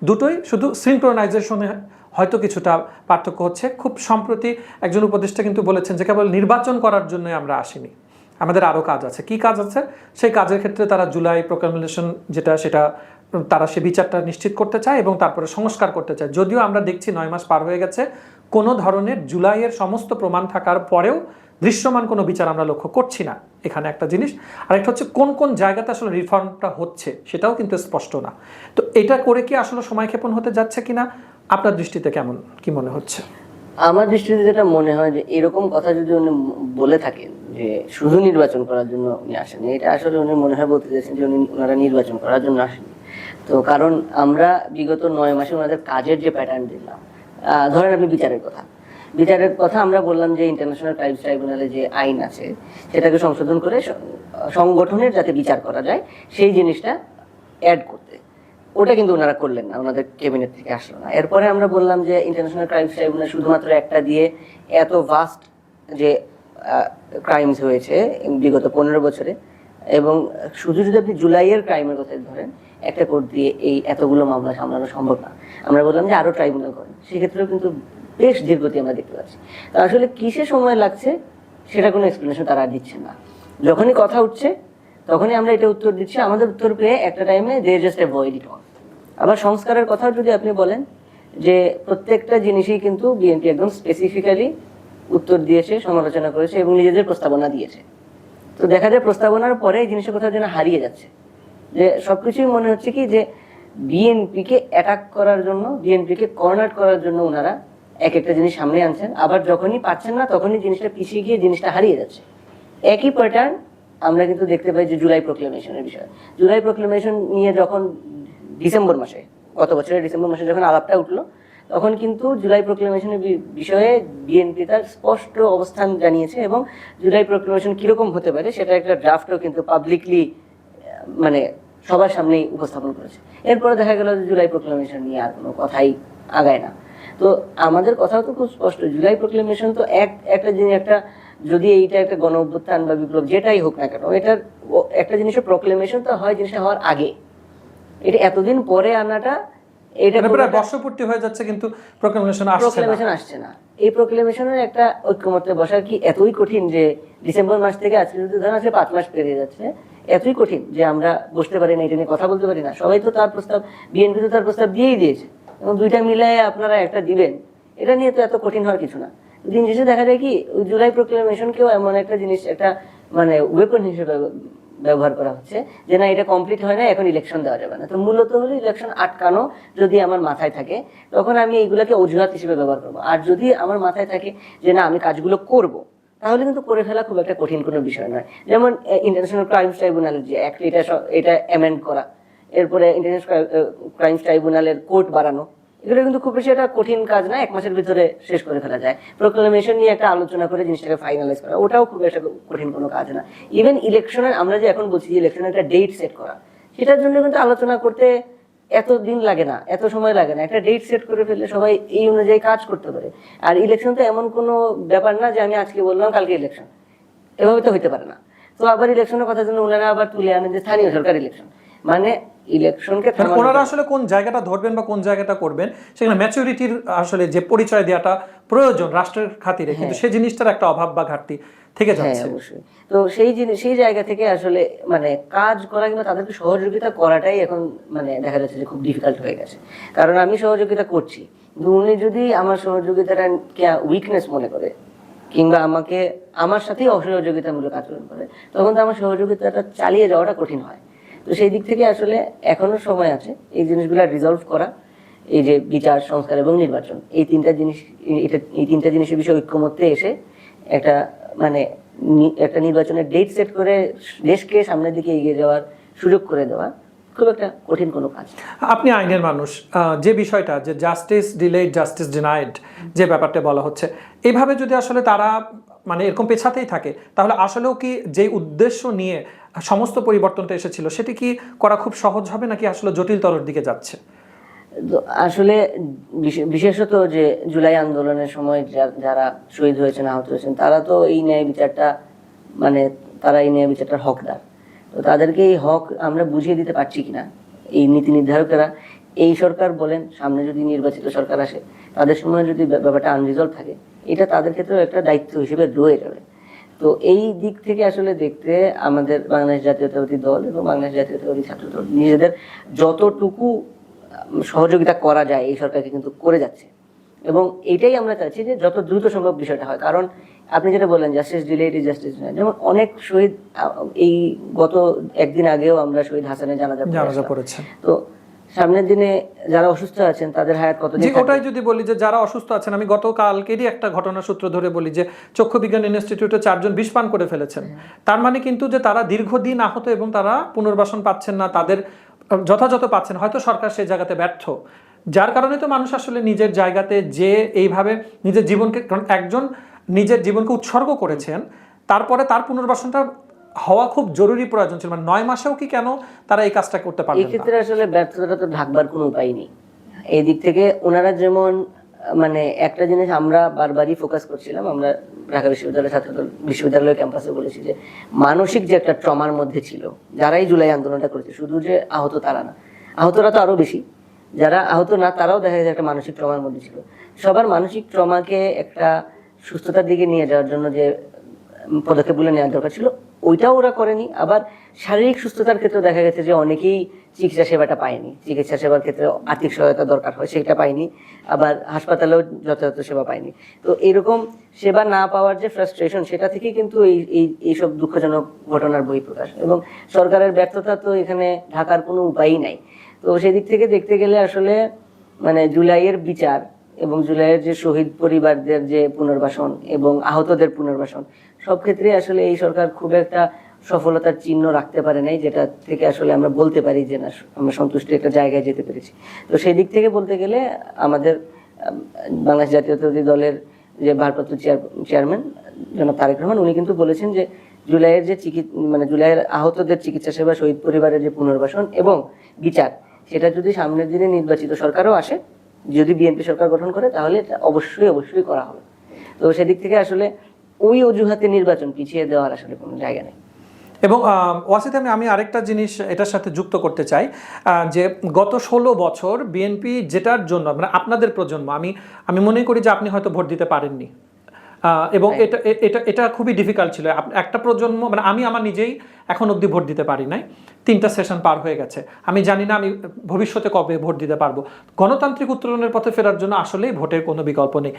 দুটোই শুধু সিনক্রোনাইজেশনে হয়তো কিছুটা পার্থক্য হচ্ছে। খুব সম্প্রতি একজন উপদেষ্টা কিন্তু বলেছেন যে কেবল নির্বাচন করার জন্যই আমরা আসিনি, আমাদের আরও কাজ আছে। কি কাজ আছে? সেই কাজের ক্ষেত্রে তারা জুলাই প্রোক্লামেশন সেটা তারা সে বিচারটা নিশ্চিত করতে চায় এবং তারপরে সংস্কার করতে চায়। যদিও আমরা দেখছি 9 মাস পার হয়ে গেছে, কোনো ধরনের জুলাইয়ের সমস্ত প্রমাণ থাকার পরেও দৃশ্যমান কোনো বিচার আমরা লক্ষ্য করছি না। এখানে একটা জিনিস। আরেকটা হচ্ছে কোন কোন জায়গাতে আসলে রিফর্মটা হচ্ছে সেটাও কিন্তু স্পষ্ট না। তো এটা করে কি আসলে সময়ক্ষেপণ হতে যাচ্ছে কিনা আপনার দৃষ্টিতে কি মনে হচ্ছে? আমার দৃষ্টিতে যেটা মনে হয় যে এরকম কথা যদি উনি বলে থাকেন যে শুধু নির্বাচন করার জন্য উনি আসেনি, এটা আসলে উনি মনে হয় বলতে চাইছেন যে ওনারা নির্বাচন করার জন্য আসেনি। তো কারণ আমরা বিগত 9 মাসে ওনাদের কাজের যে প্যাটার্ন দিলাম, ধরেন আপনি বিচারের কথা আমরা বললাম যে ইন্টারন্যাশনাল ক্রাইমস ট্রাইব্যুনালে যে আইন আছে সেটাকে সংশোধন করে সংগঠনের যাতে বিচার করা যায় সেই জিনিসটা অ্যাড করতে, ওটা কিন্তু ওনারা করলেন না, ওনাদের ক্যাবিনেট থেকে আসলো না। এরপরে আমরা বললাম যে ইন্টারন্যাশনাল ক্রাইমস ট্রাইব্যুনাল শুধুমাত্র একটা দিয়ে এত ভাস্ট যে ক্রাইমস হয়েছে বিগত 15 বছরে, এবং শুধু যদি আপনি জুলাইয়ের ক্রাইমের কথা ধরেন, একটা কোর্ট দিয়ে এই এতগুলো মামলা সামলানো সম্ভব না। আমরা বললাম যে আরো ট্রাইব্যুনাল করেন, সেক্ষেত্রেও কিন্তু বেশ ধীরগতি আমরা দেখতে পাচ্ছি। তো আসলে কিসে সময় লাগছে সেটা কোনো এক্সপ্লেনেশন তারা দিচ্ছেন না। যখনই কথা উঠছে তখনই আমরা এটা উত্তর দিচ্ছি, আমাদের উত্তর পেয়ে একটা টাইমে they just avoid it all. আবার সংস্কারের কথাও যদি আপনি বলেন যে প্রত্যেকটা জিনিসই কিন্তু বিএনপি একদম স্পেসিফিক্যালি উত্তর দিয়েছে, সমালোচনা করেছে এবং নিজেদের প্রস্তাবনা দিয়েছে। তো দেখা যায় প্রস্তাবনার পরে এই জিনিসের কোথাও যেন হারিয়ে যাচ্ছে, যে সবকিছুই মনে হচ্ছে কি যে বিএনপিকে অ্যাটাক করার জন্য, বিএনপিকে কর্নার করার জন্য ওনারা এক একটা জিনিস সামনে আনছেন, আবার যখনই পাচ্ছেন না তখনই জিনিসটা পিছিয়ে গিয়ে জিনিসটা হারিয়ে যাচ্ছে। একই প্যাটার্ন আমরা কিন্তু দেখতে পাই যে জুলাই প্রোক্লেমেশনের বিষয়। জুলাই প্রোক্লেমেশন নিয়ে যখন ডিসেম্বর মাসে, গত বছরের ডিসেম্বর মাসে যখন আলাপটা উঠলো, তখন কিন্তু জুলাই প্রোক্লেমেশনের বিষয়ে বিএনপি তার স্পষ্ট অবস্থান জানিয়েছে এবং জুলাই প্রোক্লেমেশন কিরকম হতে পারে সেটা একটা ড্রাফটও কিন্তু পাবলিকলি মানে সবার সামনেই উপস্থাপন করেছে। এরপরে দেখা গেল যে জুলাই প্রোক্লেমেশন নিয়ে আর কোনো কথাই আগায় না। তো আমাদের কথাও তো খুব স্পষ্ট, জুলাই প্রোক্লেমেশন তো একটা জিনিস, একটা যদি এইটা একটা গণ অভ্যুত্থান বা বিপ্লব যেটাই হোক না কেন, এটার একটা জিনিসের প্রোক্লেমেশন তো হয় জিনিসটা হওয়ার আগে। এটা এতদিন পরে আনাটা, এটা প্রায় বর্ষপূর্তি হয়ে যাচ্ছে কিন্তু প্রোক্লেমেশন আসছে না। এই প্রোক্লেমেশনের একটা ঐক্যমত্যে বসা কি এতই কঠিন যে ডিসেম্বর মাস থেকে আজকে যদি ধরেন আজকে 5 মাস পেরিয়ে যাচ্ছে, এতই কঠিন যে আমরা বসতে পারি না, এটা নিয়ে কথা বলতে পারি না। সবাই তো তার প্রস্তাব, বিএনপি তো তার প্রস্তাব দিয়েই দিয়েছে এবং দুইটা মিলায় আপনারা একটা দিবেন, এটা নিয়ে তো এত কঠিন হওয়ার কিছু না। দিন শেষে দেখা যায় কি ওই জুলাই প্রোক্লেমেশনকেও এমন একটা জিনিস, একটা মানে ওয়েপন হিসেবে ব্যবহার করা হচ্ছে যে না এটা কমপ্লিট হয় না, এখন ইলেকশন দেওয়া যাবে না। তো মূলত হলো ইলেকশন আটকানো যদি আমার মাথায় থাকে তখন আমি এইগুলোকে অজুহাত হিসেবে ব্যবহার করবো। আর যদি আমার মাথায় থাকে যে না আমি কাজগুলো করব, তাহলে কিন্তু করে ফেলা খুব একটা কঠিন কোনো বিষয় নয়। যেমন ইন্টারন্যাশনাল ক্রাইমস ট্রাইব্যুনালের যে অ্যাক্ট, এটা অ্যামেন্ড করা, এরপরে ইন্টারন্যাশনাল ক্রাইমস ট্রাইব্যুনালের কোর্ট বাড়ানো, এগুলো কিন্তু খুব বেশি একটা কঠিন কাজ না, 1 মাসের ভিতরে শেষ করে ফেলা যায়। প্রোক্লেমেশন নিয়ে একটা আলোচনা করে জিনিসটাকে ফাইনালাইজ করা, ওটাও খুব একটা কঠিন কোনো কাজ না। ইভেন ইলেকশনের, আমরা যে এখন বলছি যে ইলেকশনের একটা ডেট সেট করা, সেটার জন্য কিন্তু আলোচনা করতে এত দিন লাগে না, এত সময় লাগে না। একটা ডেট সেট করে ফেললে সবাই এই অনুযায়ী কাজ করতে পারে। আর ইলেকশন তো এমন কোনো ব্যাপার না যে আমি আজকে বললাম কালকে ইলেকশন, এভাবে তো হইতে পারে না। তো আবার ইলেকশনের কথার জন্য ওনারা আবার তুলে আনেন যে স্থানীয় সরকার ইলেকশন, মানে ইলেকশনকে ওনারা আসলে কোন জায়গাটা ধরবেন বা কোন জায়গাটা করবেন সেখানে ম্যাচুরিটির আসলে যে পরিচয় দেওয়াটা প্রয়োজন রাষ্ট্রের খাতিরে, কিন্তু সেই জিনিসটার একটা অভাব বা ঘাটতি থেকে হ্যাঁ যাচ্ছে। অবশ্যই। তো সেই জায়গা থেকে আসলে মানে কাজ করা কিংবা তাদেরকে সহযোগিতা করাটাই এখন মানে দেখা যাচ্ছে যে খুব ডিফিকাল্ট হয়ে গেছে। কারণ আমি সহযোগিতা করছি, কিন্তু উনি যদি আমার সহযোগিতাটা উইকনেস মনে করে কিংবা আমাকে আমার সাথেই অসহযোগিতামূলক আচরণ করে, তখন তো আমার সহযোগিতাটা চালিয়ে যাওয়াটা কঠিন হয়। তো সেই দিক থেকে আসলে এখনো সময় আছে এই জিনিসগুলো রিজলভ করা। এই যে বিচার, সংস্কার এবং নির্বাচন, এই তিনটা জিনিসের বিষয়ে ঐক্যমত্যে এসে একটা মানে একটা নির্বাচনের ডেট সেট করে দেশকে সামনের দিকে এগিয়ে যাওয়ার সুযোগ করে দেওয়া খুব একটা কঠিন কোনো কাজ। আপনি আইনের মানুষ, যে বিষয়টা যে জাস্টিস ডিলেড জাস্টিস ডিনাইড যে ব্যাপারটা বলা হচ্ছে, এইভাবে যদি আসলে তারা মানে এরকম পেছাতেই থাকে, তাহলে আসলেও কি যে উদ্দেশ্য নিয়ে সমস্ত পরিবর্তনটা এসেছিল সেটি কি করা খুব সহজ হবে, নাকি আসলে জটিলতরের দিকে যাচ্ছে? আসলে বিশেষত যে জুলাই আন্দোলনের সময় যারা শহীদ হয়েছেন, আহত হয়েছেন, তারা তো এই ন্যায় বিচারটা মানে তারা এই ন্যায় বিচারটার হকদার। তো তাদেরকে এই হক আমরা বুঝিয়ে দিতে পারছি কিনা, এই নীতি নির্ধারকেরা, এই সরকার বলেন, সামনে যদি নির্বাচিত সরকার আসে, তাদের সময় যদি ব্যাপারটা আনরিজলভ থাকে, এটা তাদের ক্ষেত্রেও একটা দায়িত্ব হিসেবে রয়ে যাবে। তো এই দিক থেকে আসলে দেখতে আমাদের বাংলাদেশ জাতীয়তাবাদী দল এবং বাংলাদেশ জাতীয়তাবাদী ছাত্র দল নিজেদের যতটুকু সহযোগিতা করা যায় এই সরকারকে কিন্তু করে যাচ্ছে, এবং এটাই আমরা চাচ্ছি যে যত দ্রুত সম্ভব বিষয়টা হয়। কারণ আপনি যেটা বললেন justice delayed is justice denied, যেমন অনেক শহীদ এই গত একদিন আগেও আমরা শহীদ হাসানের জানাজা পড়েছে। তো সামনের দিনে যারা অসুস্থ আছেন তাদের হায়াত কতদিন থাকবে? ওটাই যদি বলি যে যারা অসুস্থ আছেন, আমি গতকালকেরই একটা ঘটনা সূত্র ধরে বলি যে চক্ষু বিজ্ঞান ইনস্টিটিউটে 4 জন বিষ পান করে ফেলেছেন। তার মানে কিন্তু যে তারা দীর্ঘদিন আহত এবং তারা পুনর্বাসন পাচ্ছেন না, তাদের যথাযথ পাচ্ছেন, হয়তো সরকার সেই জায়গাতে ব্যর্থ, যার কারণে তো মানুষ আসলে নিজের জায়গাতে যে এইভাবে নিজের জীবনকে, কারণ একজন নিজের জীবনকে উৎসর্গ করেছেন, তারপরে তার পুনর্বাসনটা হওয়া খুব জরুরি প্রয়োজন ছিল। মানে 9 মাসেও কি কেন তারা এই কাজটা করতে পারবে? এই ক্ষেত্রে আসলে ব্যর্থতাটা তো ঢাকবার কোনো উপায় নেই। এই দিক থেকে ওনারা যেমন মানে একটা জিনিস আমরা বারবারই ফোকাস করছিলাম, আমরা ঢাকা বিশ্ববিদ্যালয়ের ছাত্রদল বিশ্ববিদ্যালয় ক্যাম্পাসে বলেছি যে মানসিক যে একটা ট্রমার মধ্যে ছিল যারাই জুলাই আন্দোলনটা করেছে, শুধু যে আহত তারা না, আহতরা তো আরো বেশি, যারা আহত না তারাও দেখা যায় একটা মানসিক ট্রমার মধ্যে ছিল। সবার মানসিক ট্রমাকে একটা সুস্থতার দিকে নিয়ে যাওয়ার জন্য যে পদক্ষেপগুলো নেওয়ার দরকার ছিল ওইটাও ওরা করেনি। আবার শারীরিক সুস্থতার ক্ষেত্রে দেখা গেছে যে অনেকেই চিকিৎসা সেবাটা পায়নি, চিকিৎসা সেবার ক্ষেত্রে আর্থিক সহায়তা দরকার হয় সেটা পায়নি, আবার হাসপাতালেও যথাযথ সেবা পায়নি। তো এরকম সেবা না পাওয়ার যে ফ্রাস্ট্রেশন, সেটা থেকেই কিন্তু এইসব দুঃখজনক ঘটনার বহিঃপ্রকাশ, এবং সরকারের ব্যর্থতা তো এখানে ঢাকার কোনো উপায়ই নাই। তো সেদিক থেকে দেখতে গেলে আসলে মানে জুলাইয়ের বিচার এবং জুলাইয়ের যে শহীদ পরিবারদের যে পুনর্বাসন এবং আহতদের পুনর্বাসন, সব ক্ষেত্রে আসলে এই সরকার খুব একটা সফলতার চিহ্ন রাখতে পারে নাই, যেটা থেকে আসলে আমরা বলতে পারি যে না আমরা সন্তুষ্ট একটা জায়গায় যেতে পেরেছি। তো সেই দিক থেকে বলতে গেলে আমাদের বাংলাদেশ জাতীয়তাবাদী দলের যে ভারপ্রাপ্ত চেয়ারম্যান জনাব তারেক রহমান, উনি কিন্তু বলেছেন যে জুলাইয়ের যে জুলাইয়ের আহতদের চিকিৎসা সেবা, শহীদ পরিবারের যে পুনর্বাসন এবং বিচার, সেটা যদি সামনের দিনে নির্বাচিত সরকারও আসে, যদি বিএনপি সরকার গঠন করে, তাহলে এটা অবশ্যই করা হবে। তো সেদিক থেকে আসলে ওই অজুহাতে নির্বাচন পিছিয়ে দেওয়ার আসলে কোনো জায়গা নেই। এবং ওয়াসিদ, আমি আরেকটা জিনিস এটার সাথে যুক্ত করতে চাই, যে গত 16 বছর বিএনপি যেটার জন্য মানে আপনাদের প্রজন্ম, আমি মনে করি যে আপনি হয়তো ভোট দিতে পারেননি, এবং এটা খুবই ডিফিকাল্ট ছিল। একটা প্রজন্ম, মানে আমি আমার নিজেই এখন অবধি ভোট দিতে পারি নাই, 3টা সেশন পার হয়ে গেছে। আমি জানি না আমি ভবিষ্যতে কবে ভোট দিতে পারবো। গণতান্ত্রিক উত্তরণের পথে ফেরার জন্য আসলেই ভোটের কোনো বিকল্প নেই।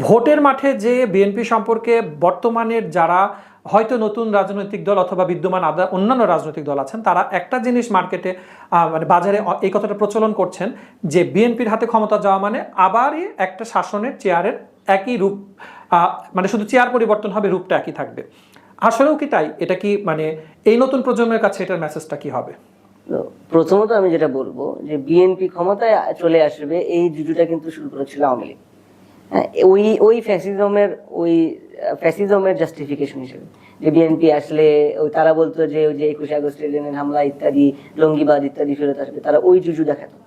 ভোটের মাঠে যে বিএনপি সম্পর্কে বর্তমানের যারা হয়তো নতুন রাজনৈতিক দল অথবা বিদ্যমান অন্যান্য রাজনৈতিক দল আছেন, তারা একটা জিনিস মার্কেটে মানে বাজারে এই কথাটা প্রচলন করছেন যে বিএনপির হাতে ক্ষমতা যাওয়া মানে আবারই একটা শাসনের চেয়ারের একই রূপ, মানে শুধু চেয়ার পরিবর্তন হবে, রূপটা একই থাকবে। আসলেও কি তাই? এটা কি মানে এই নতুন প্রজন্মের কাছে এটার মেসেজটা কি হবে? প্রথমত আমি যেটা বলবো যে বিএনপি ক্ষমতায় চলে আসবে এই জুজুটা কিন্তু শুরু করেছিল আওয়ামী লীগ। ওই ফ্যাসিজমের জাস্টিফিকেশন হিসেবে যে বিএনপি আসলে তারা বলতো যে ওই যে 21 আগস্টের দিনের হামলা ইত্যাদি, লঙ্গিবাদ ইত্যাদি ফেরত আসবে, তারা ওই জুজু দেখাতো।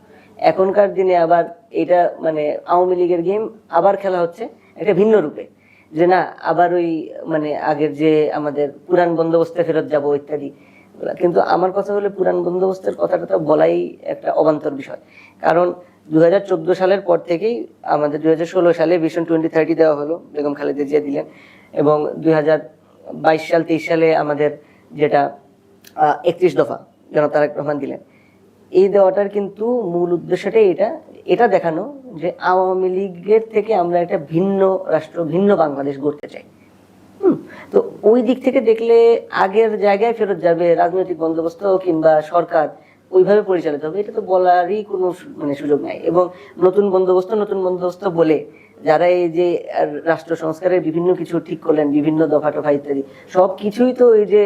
এখনকার দিনে আবার এটা মানে আওয়ামী লীগের গেম আবার খেলা হচ্ছে একটা ভিন্ন রূপে, যে না আবার ওই মানে আগের যে আমাদের পুরান বন্দোবস্তে ফেরত যাব ইত্যাদি। কিন্তু আমার কথা হলো পুরান বন্দোবস্তের কথাটা বলাই একটা অবান্তর বিষয়। কারণ 2014 সালের পর থেকেই আমাদের 2016 সালে ভিশন 2030 দেওয়া হলো, বেগম খালেদা জিয়া দিলেন, এবং সাল 23 সালে আমাদের যেটা 31 দফা জনাব তারেক রহমান দিলেন, এই দেওয়াটার কিন্তু মূল উদ্দেশ্যটাই এটা দেখানো যে আওয়ামী লীগের থেকে আমরা একটা ভিন্ন রাষ্ট্র, ভিন্ন বাংলাদেশ গড়তে চাই। তো ওই দিক থেকে দেখলে আগের জায়গায় ফেরত যাবে রাজনৈতিক বন্দোবস্ত কিংবা সরকার ওইভাবে পরিচালিত হবে, এটা তো বলারই কোনো সুযোগ নাই। এবং নতুন বন্দোবস্ত বলে যারা এই যে রাষ্ট্র সংস্কারের বিভিন্ন কিছু ঠিক করলেন, বিভিন্ন দফা টফা ইত্যাদি, সব কিছুই তো এই যে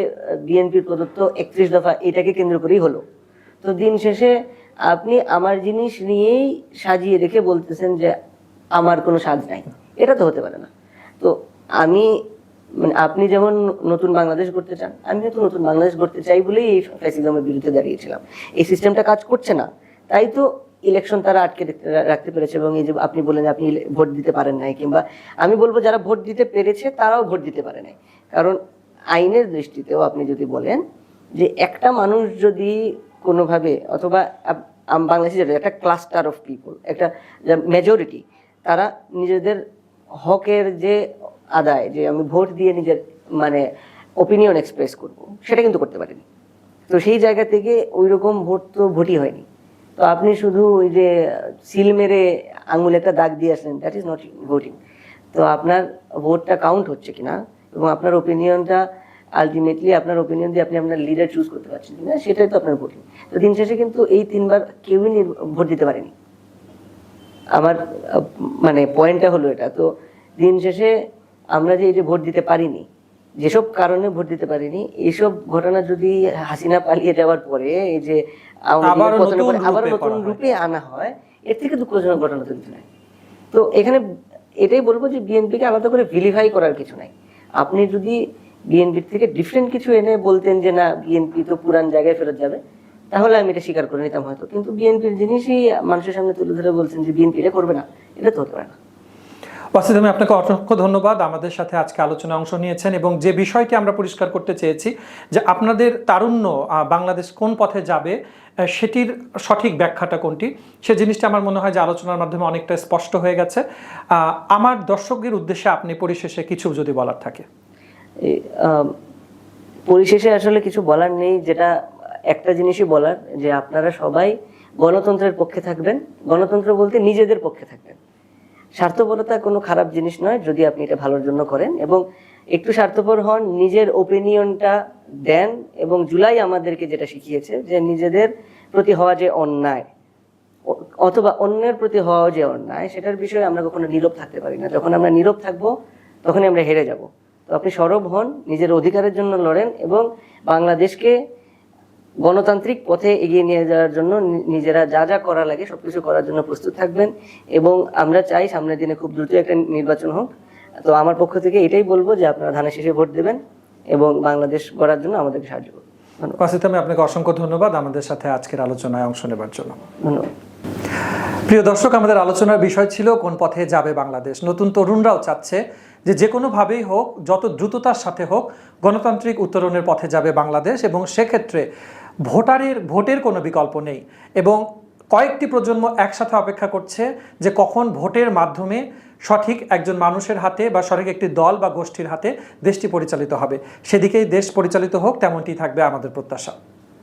বিএনপির প্রদত্ত 31 দফা এটাকে কেন্দ্র করেই হলো। তো দিন শেষে আপনি আমার জিনিস নিয়েই সাজিয়ে রেখে বলতেছেন যে আমার কোনো সাজ নাই, এটা তো হতে পারে না। তো আমি আপনি যেমন নতুন বাংলাদেশ গড়তে চান, আমিও তো নতুন বাংলাদেশ গড়তে চাই বলেই এই ফ্যাসিজমের বিরুদ্ধে দাঁড়িয়েছিলাম। এই সিস্টেমটা কাজ করছে না, তাই তো ইলেকশন তারা আটকে রাখতে পেরেছে। এবং এই যে আপনি বললেন আপনি ভোট দিতে পারেন নাই, কিংবা আমি বলবো যারা ভোট দিতে পেরেছে তারাও ভোট দিতে পারে নাই। কারণ আইনের দৃষ্টিতেও আপনি যদি বলেন যে একটা মানুষ যদি কোনোভাবে, অথবা বাংলাদেশের একটা ক্লাস্টার অফ পিপল, একটা মেজরিটি, তারা নিজেদের হকের যে আদায়, যে আমি ভোট দিয়ে নিজের ওপিনিয়ন এক্সপ্রেস করব, সেটা কিন্তু করতে পারেনি। তো সেই জায়গা থেকে ওই রকম ভোট তো ভোটই হয়নি। তো আপনি শুধু ওই যে সিল মেরে আঙুলে একটা দাগ দিয়ে আসলেন, দ্যাট ইজ নট ভোটিং। তো আপনার ভোটটা কাউন্ট হচ্ছে কিনা এবং আপনার ওপিনিয়নটা আলটিমেটলি আপনার ওপিনিয়ন দিয়ে আপনি আপনার লিডার চুজ করতে পারছেন কিনা, সেটাই তো আপনার ভোটিং। তো দিন শেষে কিন্তু এই 3 বার কেউই ভোট দিতে পারেনি। আমার পয়েন্টটা হলো এটা। তো দিন শেষে আমরা যে এই যে ভোট দিতে পারিনি, যেসব কারণে ভোট দিতে পারিনি, এইসব ঘটনা যদি হাসিনা পালিয়ে যাওয়ার পরে এই যে আবার নতুন রূপে আনা হয়, এর থেকে দুঃখজনক ঘটনা তো কিছু নাই। তো এখানে এটাই বলবো যে বিএনপিকে আলাদা করে ভিলিফাই করার কিছু নাই। আপনি যদি বিএনপির থেকে ডিফারেন্ট কিছু এনে বলতেন যে না বিএনপি তো পুরান জায়গায় ফেরত যাবে, তাহলে আমি এটা স্বীকার করে নিতাম হয়তো। কিন্তু বিএনপির জিনিসই মানুষের সামনে তুলে ধরে বলছেন যে বিএনপি এটা করবে না, এটা তো হতে পারে না। ওয়াসিদ, আমি আপনাকে অসংখ্য ধন্যবাদ আমাদের সাথে আজকে আলোচনায় অংশ নিয়েছেন। এবং যে বিষয়টি আমরা পরিষ্কার করতে চেয়েছি যে আপনাদের তারুণ্য বাংলাদেশ কোন পথে যাবে সেটির সঠিক ব্যাখ্যাটা কোনটি, সে জিনিসটা আমার মনে হয় যে আলোচনার মাধ্যমে অনেকটা স্পষ্ট হয়ে গেছে। আমার দর্শকদের উদ্দেশ্যে আপনি পরিশেষে কিছু যদি বলার থাকে। পরিশেষে আসলে কিছু বলার নেই, যেটা একটা জিনিসই বলার, যে আপনারা সবাই গণতন্ত্রের পক্ষে থাকবেন। গণতন্ত্র বলতে নিজেদের পক্ষে থাকবেন। স্বার্থপরতা কোনো খারাপ জিনিস নয় যদি আপনি এটা ভালোর জন্য করেন, এবং একটু স্বার্থপর হন, নিজের ওপিনিয়নটা দেন। এবং জুলাই আমাদেরকে যেটা শিখিয়েছে যে নিজেদের প্রতি হওয়া যে অন্যায় অথবা অন্যের প্রতি হওয়া যে অন্যায়, সেটার বিষয়ে আমরা কখনো নীরব থাকতে পারি না। যখন আমরা নীরব থাকবো তখনই আমরা হেরে যাব। তো আপনি সরব হন, নিজের অধিকারের জন্য লড়েন এবং বাংলাদেশকে গণতান্ত্রিক পথে এগিয়ে নিয়ে যাওয়ার জন্য নিজেরা যা যা করা লাগে সবকিছু করার জন্য প্রস্তুত থাকবেন। এবং আমরা চাই সামনের দিনে খুব দ্রুত একটা নির্বাচন হোক। তো আমার পক্ষ থেকে এটাই বলবো যে আপনারা ধানের শীষে ভোট দেবেন এবং বাংলাদেশ গড়ার জন্য আমাদেরকে সাহায্য করবেন। ওয়াসিদ, আমি আপনাকে অসংখ্য ধন্যবাদ আমাদের সাথে আজকের আলোচনায় অংশ নেবার জন্য। ধন্যবাদ। প্রিয় দর্শক, আমাদের আলোচনার বিষয় ছিল কোন পথে যাবে বাংলাদেশ। নতুন তরুণরাও চাচ্ছে যে কোনোভাবেই হোক, যত দ্রুততার সাথে হোক, গণতান্ত্রিক উত্তরণের পথে যাবে বাংলাদেশ। এবং সেক্ষেত্রে ভোটের কোনো বিকল্প নেই। এবং কয়েকটি প্রজন্ম একসাথে অপেক্ষা করছে যে কখন ভোটের মাধ্যমে সঠিক একজন মানুষের হাতে বা সঠিক একটি দল বা গোষ্ঠীর হাতে দেশটি পরিচালিত হবে। সেদিকেই দেশ পরিচালিত হোক, তেমনটি থাকবে আমাদের প্রত্যাশা।